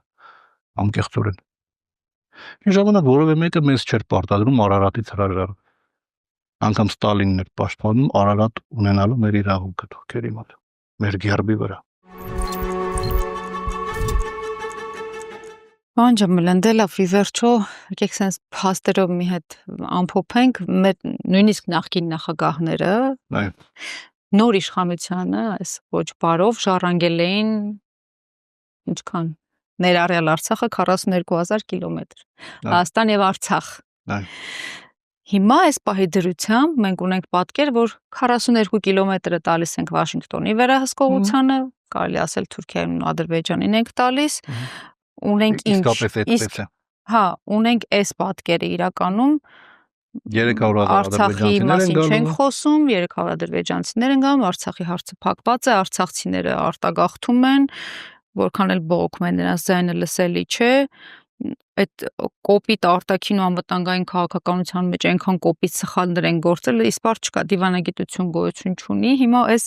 անկեղծորեն։ Այն ժամանակ որևէ մեկը մեզ չէր պարտադրում Արարատից հրաժարվել։ Անգամ Ստալինն էր պաշտպանում Արարատ ունենալու մեր իրավունքը թուրքերի մոտ, մեր գերբի վրա։ Պարոն Ջամալյան, դե լավ, ի վերջո, եկեք sense փաստերով մի հետ ամփոփենք, մեր նույնիսկ նախկին նախագահները նոր իշխանությանը այս ոչ բարով ժառանգել էին ինչքան ներառյալ Արցախը 42000 կիլոմետր։ Հայաստան եւ Արցախ։ Հիմա այս պահի դրությամբ մենք ունենք պատկեր, որ 42 կիլոմետրը տալիս ենք Վաշինգտոնի վերահսկողությանը, կարելի ասել Թուրքիային ու Ադրբեջանին ենք տալիս։ Ունենք իսկ ունենք այս պատկերը իրականում 300 Արցախի մասին չենք խոսում, 300 ադրբեջանցիներ են գալու, Արցախի հարցը փակված է, արցախցիները արտագաղթում են, որքան էլ բողոքում են նրանց ձայնը լսելի չէ, այդ կոպիտ արտաքին ու անվտանգային քաղաքականության մեջ այնքան կոպիտ սխալներ են գործել, իսպար չկա, դիվանագիտություն գոյություն չունի, հիմա այս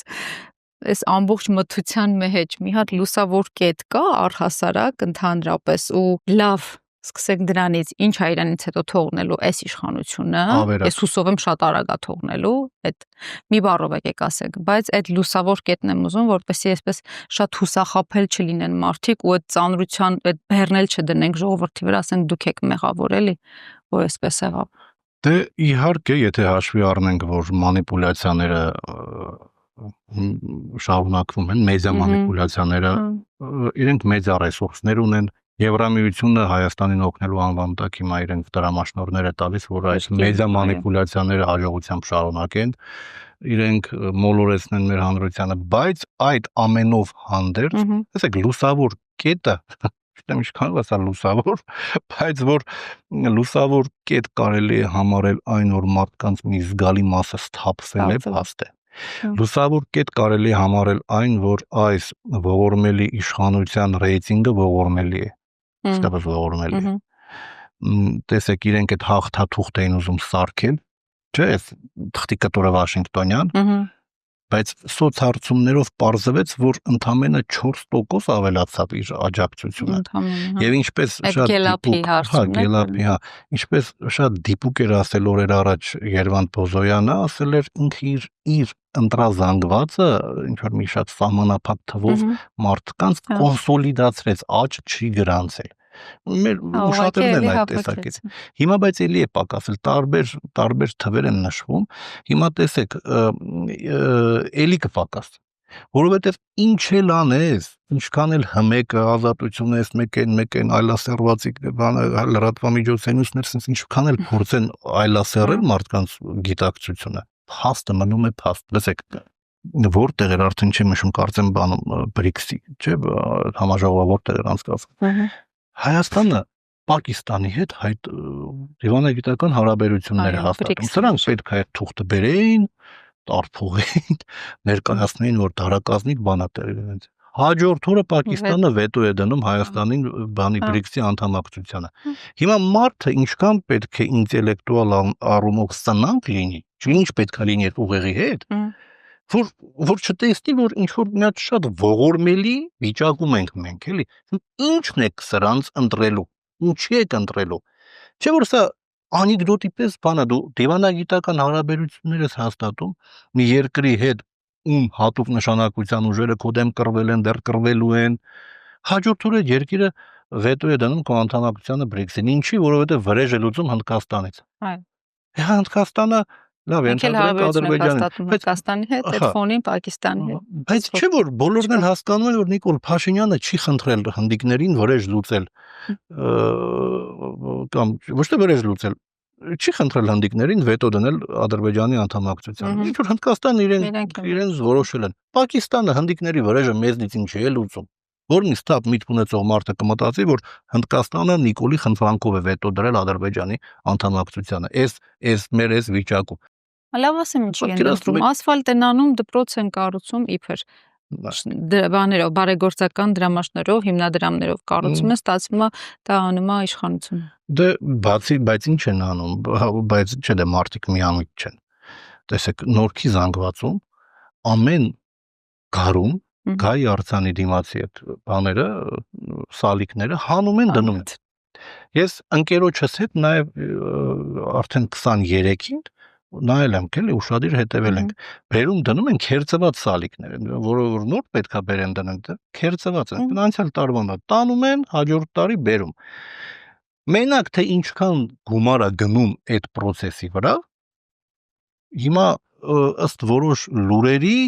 ամբողջ մթության մեջ մի հատ լուսավոր կետ կա առհասարակ ընդհանրապես ու լավ սկսենք դրանից ինչ է իրանից հետո թողնելու այս իշխանությունը ես հուսով եմ շատ արագ է թողնելու այդ մի բառով եկեք ասեք բայց այդ լուսավոր կետն եմ ուզում որպեսզի այսպես շատ հուսախաբել չլինեն մարդիկ ու այդ ծանրության այդ բեռնել չդնենք ժողովրդի վրա ասենք դուք եք մեղավոր էլի որ այսպես եղավ դե իհարկե եթե հաշվի առնենք որ մանիպուլյացիաները շարունակվում են մեդիա մանիպուլյացիաները իրենք մեդիա ռեսուրսներ ունեն Եվրամիությունը Հայաստանին օգնելու անվան տակ հիմա իրենք դրամաշնորհներ է տալիս, որ այս մեդիա մանիպուլյացիաները հաջողությամբ շարունակեն, իրենք մոլորեցնեն մեր հանրությանը, բայց այդ ամենով հանդերձ, ասեք լուսավոր կետը, չգիտեմ ինչքան է լուսավոր, բայց որ լուսավոր կետ կարելի է համարել այն որ մարդկանց մի զգալի մասը սթափվել է, փաստ է։ Լուսավոր կետ կարելի համարել այն, որ այս ողորմելի իշխանության ռեյտինգը ողորմելի է։ Իսկապես ողորմելի է։ Տեսեք, իրենք այդ հաղթաթուղթ էին ուզում սարքել, չէ՞, այս թղթի կտորը Վաշինգտոնյան, բայց սոցհարցումներով պարզվեց, որ ընդամենը 4% ավելացավ իր աջակցությունը։ Եվ ինչպես շատ ինչպես շատ դիպուկ էր ասել օրեր առաջ Երվանդ Բոզոյանը, ասել էր ինքը իր ընտրազանգվածը ինչ որ մի շատ սահմանափակ թվով մարդկանց կոնսոլիդացրեց, աճ չի գրանցել։ Մեր շատերն են այդ տեսակից։ Հիմա բայց էլի է պակասել, տարբեր թվեր են նշվում։ Հիմա տեսեք, էլի կպակասի, որովհետև ինչ էլ անես, ինչքան էլ հմեկը ազատություն ես, մեկ են այլասերվածի լրատվամիջոցներս, ինչքան էլ փորձեն այլասերել մարդկանց գիտակցությունը, փաստը մնում է փաստ։ Լսեք, որտեղ էր արդեն չեմ հիշում, կարծեմ BRICS-ի, չէ՞, համաժողովը որտեղ էր անցկացվում։ Հայաստանը Պակիստանի հետ դիվանագիտական հարաբերություններ է հաստատում։ Սրանք պետք է թուղթը բերեին, տարփողեին, ներկայացնեին, որ դարակազմիկ բան է տեղի ունեցել։ Հաջորդ օրը Պակիստանը վետո է դնում Հայաստանին BRICS-ի անդամակցությանը։ Հիմա մարդը ինչքան պետք է ինտելեկտուալ առումով սնանկ լինի, ինչ պետք է լինի այդ ուղեղի հետ, որ չտեսնի, որ ինչ-որ մի հատ շատ ողորմելի վիճակում ենք մենք, էլի։ Ինչն է սրանց ընտրելու, ինչի եք ընտրելու։ Չէ՞ որ սա անեկդոտի պես բան է, դու դիվանագիտական հարաբերություններ ես հաստատում մի երկրի հետ, ում հատուկ նշանակության ուժերը քո դեմ կռվել են, դեռ կռվելու են, հաջորդ օրը երկիրը վետո է դնում քո անդամակցությանը BRICS-ին, ինչի, որովհետև վրեժ է լուծում Հնդկաստանից։ Հնդկաստանը լավ է, Հնդկաստանի հետ, այդ ֆոնին Պակիստանի հետ։ Բայց չէ՞ որ բոլորն էլ հասկանում են, որ Նիկոլ Փաշինյանը չի խնդրել հնդիկներին վրեժ լուծել, կամ ոչ թե վրեժ լուծել, չի խնդրել հնդիկներին վետո դնել Ադրբեջանի անդամակցությանը։ Ինչ որ Հնդկաստանը իրենց որոշել են։ Պակիստանը հնդիկների վրեժը մեզնից ինչ է լուծում։ Որն ստապ միտք ունեցող մարդը կմտածի, որ Հնդկաստանը Նիկոլի խնդրանքով է վետո դրել Ադրբեջանի անդամակցությանը։ Այս մեր վիճակում։ Լավ ասեմ ինչի են դրում, ասֆալտ են անում, դպրոց են կառուցում իբր բաներով, բարեգործական դրամաշներով, հիմնադրամներով կառուցում են, ստացվում է դա անում է իշխանությունը։ Դե բայց ինչ են անում, բայց չէ դե մարդիկ միամիտ չեն։ Տեսեք, Նորքի զանգվածում ամեն գարում Գայի արձանի դիմացի այդ բաները, սալիկները հանում են դնում են։ Ես ընկերոջս հետ նաև արդեն 23-ին նայել եմ, էլի ուշադիր հետևել ենք։ Բերում դնում են քերծված սալիկներ, որը որ նոր պետքա բերեն դնեն, քերծված են։ Անցյալ տարվա տանում են, հաջորդ տարի բերում։ Մենակ թե ինչքան գումար է գնում այդ process-ի վրա, հիմա ըստ որոշ լուրերի,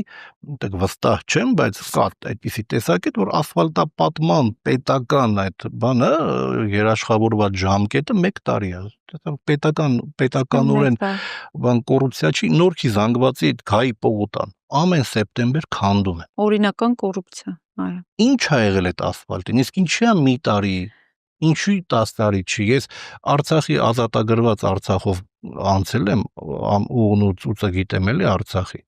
դեք վստահ չեմ, բայց կա այդպիսի տեսակետ, որ ասֆալտապատման պետական այդ բանը երաշխավորված ժամկետը 1 տարի է։ Պետականորեն բան կոռուպցիա չի, Նորքի զանգվածի Գայի պողոտան ամեն սեպտեմբեր քանդում են։ Օրինական կոռուպցիա, այո։ Ինչ ա եղել այդ ասֆալտին, իսկ ինչի է մի տարի, ինչի 10 տարի չի։ Ես Արցախի ազատագրված Արցախով անցել եմ, ուղն ու ծուծը գիտեմ էլի Արցախի։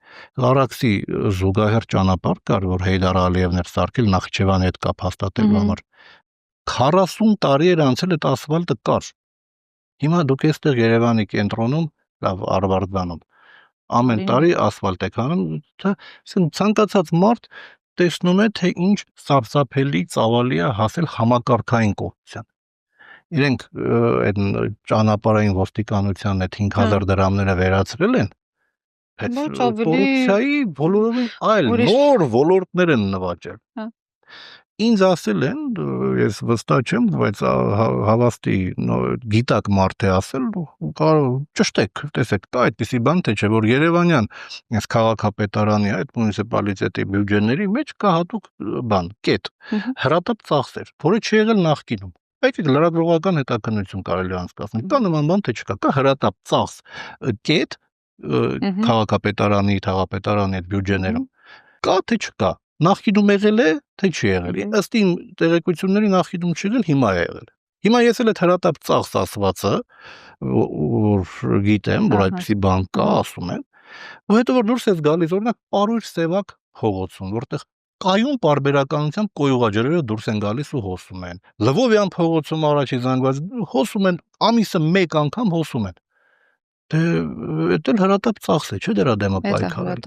Արաքսի զուգահեռ ճանապարհ կար, որ Հեյդար Ալիևն էր սարքել Նախիջևանի հետ կապ հաստատելու համար։ 40 տարի էր անցել այդ ասֆալտը կար։ Հիմա դուք այստեղ Երևանի կենտրոնում, լավ Արվարձանում, ամեն տարի ասֆալտ եք անում, ցանկացած մարդ տեսնում է, թե ինչ սարսափելի ծավալի է հասել համակարգային կոռուպցիան։ Իրենք այդ ճանապարհային ոստիկանության այդ 5000 դրամները վերացրել են, բայց կոռուպցիայի բոլորովին այլ նոր ոլորտներ են նվաճել։ Ինձ ասել են, ես վստահ չեմ, բայց հավաստի գիտակ մարդ է ասել, ճշտեք, տեսեք, կա այդպիսի բան թե չէ, որ Երևանյան այս քաղաքապետարանի այդ մունիցիպալիտետի բյուջեների մեջ կա հատուկ բան, կետ, հրատապ ծախսեր, որը չի եղել նախկինում։ Այդ լրագրողական հետաքննություն կարելի անցկացնել։ Կա նման բան թե չկա, կա հրատապ ծախս կետ քաղաքապետարանի այդ բյուջեներում։ Կա թե չկա։ Նախկինում եղել է, թե չի եղել։ Ըստ իմ տեղեկությունների նախկինում չեղել, հիմա է եղել։ Հիմա ես էլ այդ հրատապ ծախս ասվածը, որ գիտեմ, որ այդպիսի բան կա, ասում են, ու հետո որ դուրս ես գալիս օրինակ Պարույր Սևակ փողոցում, որտեղ կայուն պարբերականությամբ կոյուղաջրերը դուրս են գալիս ու հոսում են։ Լվովյան փողոցում առաջի զանգված հոսում են, ամիսը 1 անգամ հոսում են։ Դե էդ էլ հրատապ ծախս է, չէ՞ դրա դեմը պայքարել։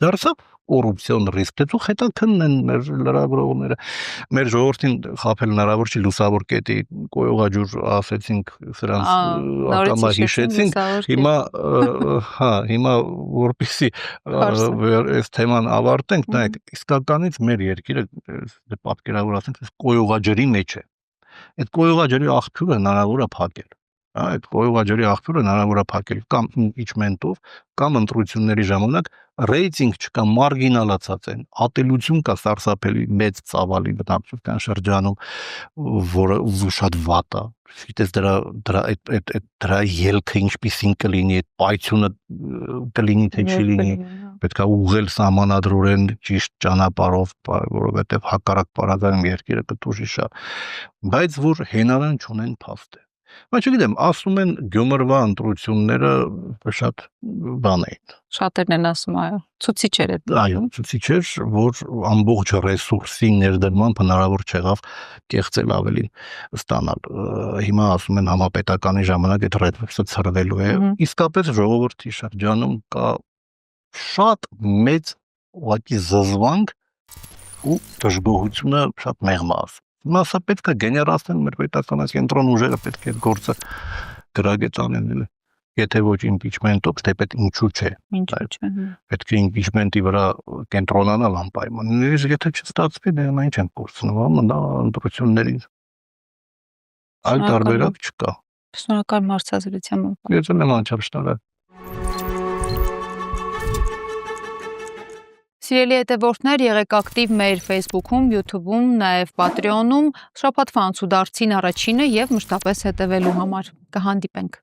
Դարձավ կոռուպցիոն ռիսկ, դե ցո հետաքնն են մեր լրագրողները, մեր ժողովրդին խաբել հնարավոր չի լուսավոր կետի կոյուղաջուր ասեցինք, սրանց ակամա հիշեցինք, հիմա որպեսզի այս թեման ավարտենք, նայեք, իսկականից մեր երկիրը պատկերավորենք, կոյուղաջրի մեջ է։ Այդ կոյուղաջրի աղբյուրը հնարավոր է փակել։ Այդ կոյուղաջրի աղբյուրը հնարավոր է փակել կամ impeachment-ով, կամ ընտրությունների ժամանակ ռեյտինգ չկա, մարգինալացած են, ատելություն կա սարսափելի մեծ ծավալի բնակչության շրջանում, որը շատ վատ է։ Գիտես դրա ելքը ինչպիսին կլինի, այդ պայթյունը կլինի թե չի լինի, պետք է ուղղել սահմանադրորեն ճիշտ ճանապարհով, որովհետև հակառակ պարագայում երկիրը կտուժի շատ, բայց որ հենարան չունեն փաստ է։ Բայց չգիտեմ, ասում են Գյումրվա ընտրությունները շատ բան էին։ Շատերն են ասում, այո, ցուցիչ էր այդ։ Այո, ցուցիչ էր, որ ամբողջ ռեսուրսի ներդրմամբ հնարավոր չեղավ կեղծել ավելին ստանալ։ Հիմա ասում են համապետականի ժամանակ այդ ռեսուրսը ցրվելու է։ Իսկապես ժողովրդի շրջանում կա շատ մեծ ուղղակի զզվանք ու դժգոհությունը շատ մեղմ է։ Հիմա սա պետք է գեներացնել մեր պետական կենտրոն ուժերը պետք է գործը գրագետ անեն, եթե ոչ impeachment-ով, թեպետ ինչու չէ։ Պետք է impeachment-ի վրա կենտրոնանալ անպայման։ Եթե չստացվի, դե նա ինչ են կորցնում, մնա ընտրություններին։ Այլ տարբերակ չկա։ Շնորհակալ հարցազրույցի համար։ Ես եմ անչափ շնորհակալ։ Սիրելի հետևորդներ, եղեք ակտիվ մեր Facebook-ում, YouTube-ում, նաև Patreon-ում, շաբաթվա անցուդարձին առաջինը եւ մշտապես հետևելու համար։ Կհանդիպենք։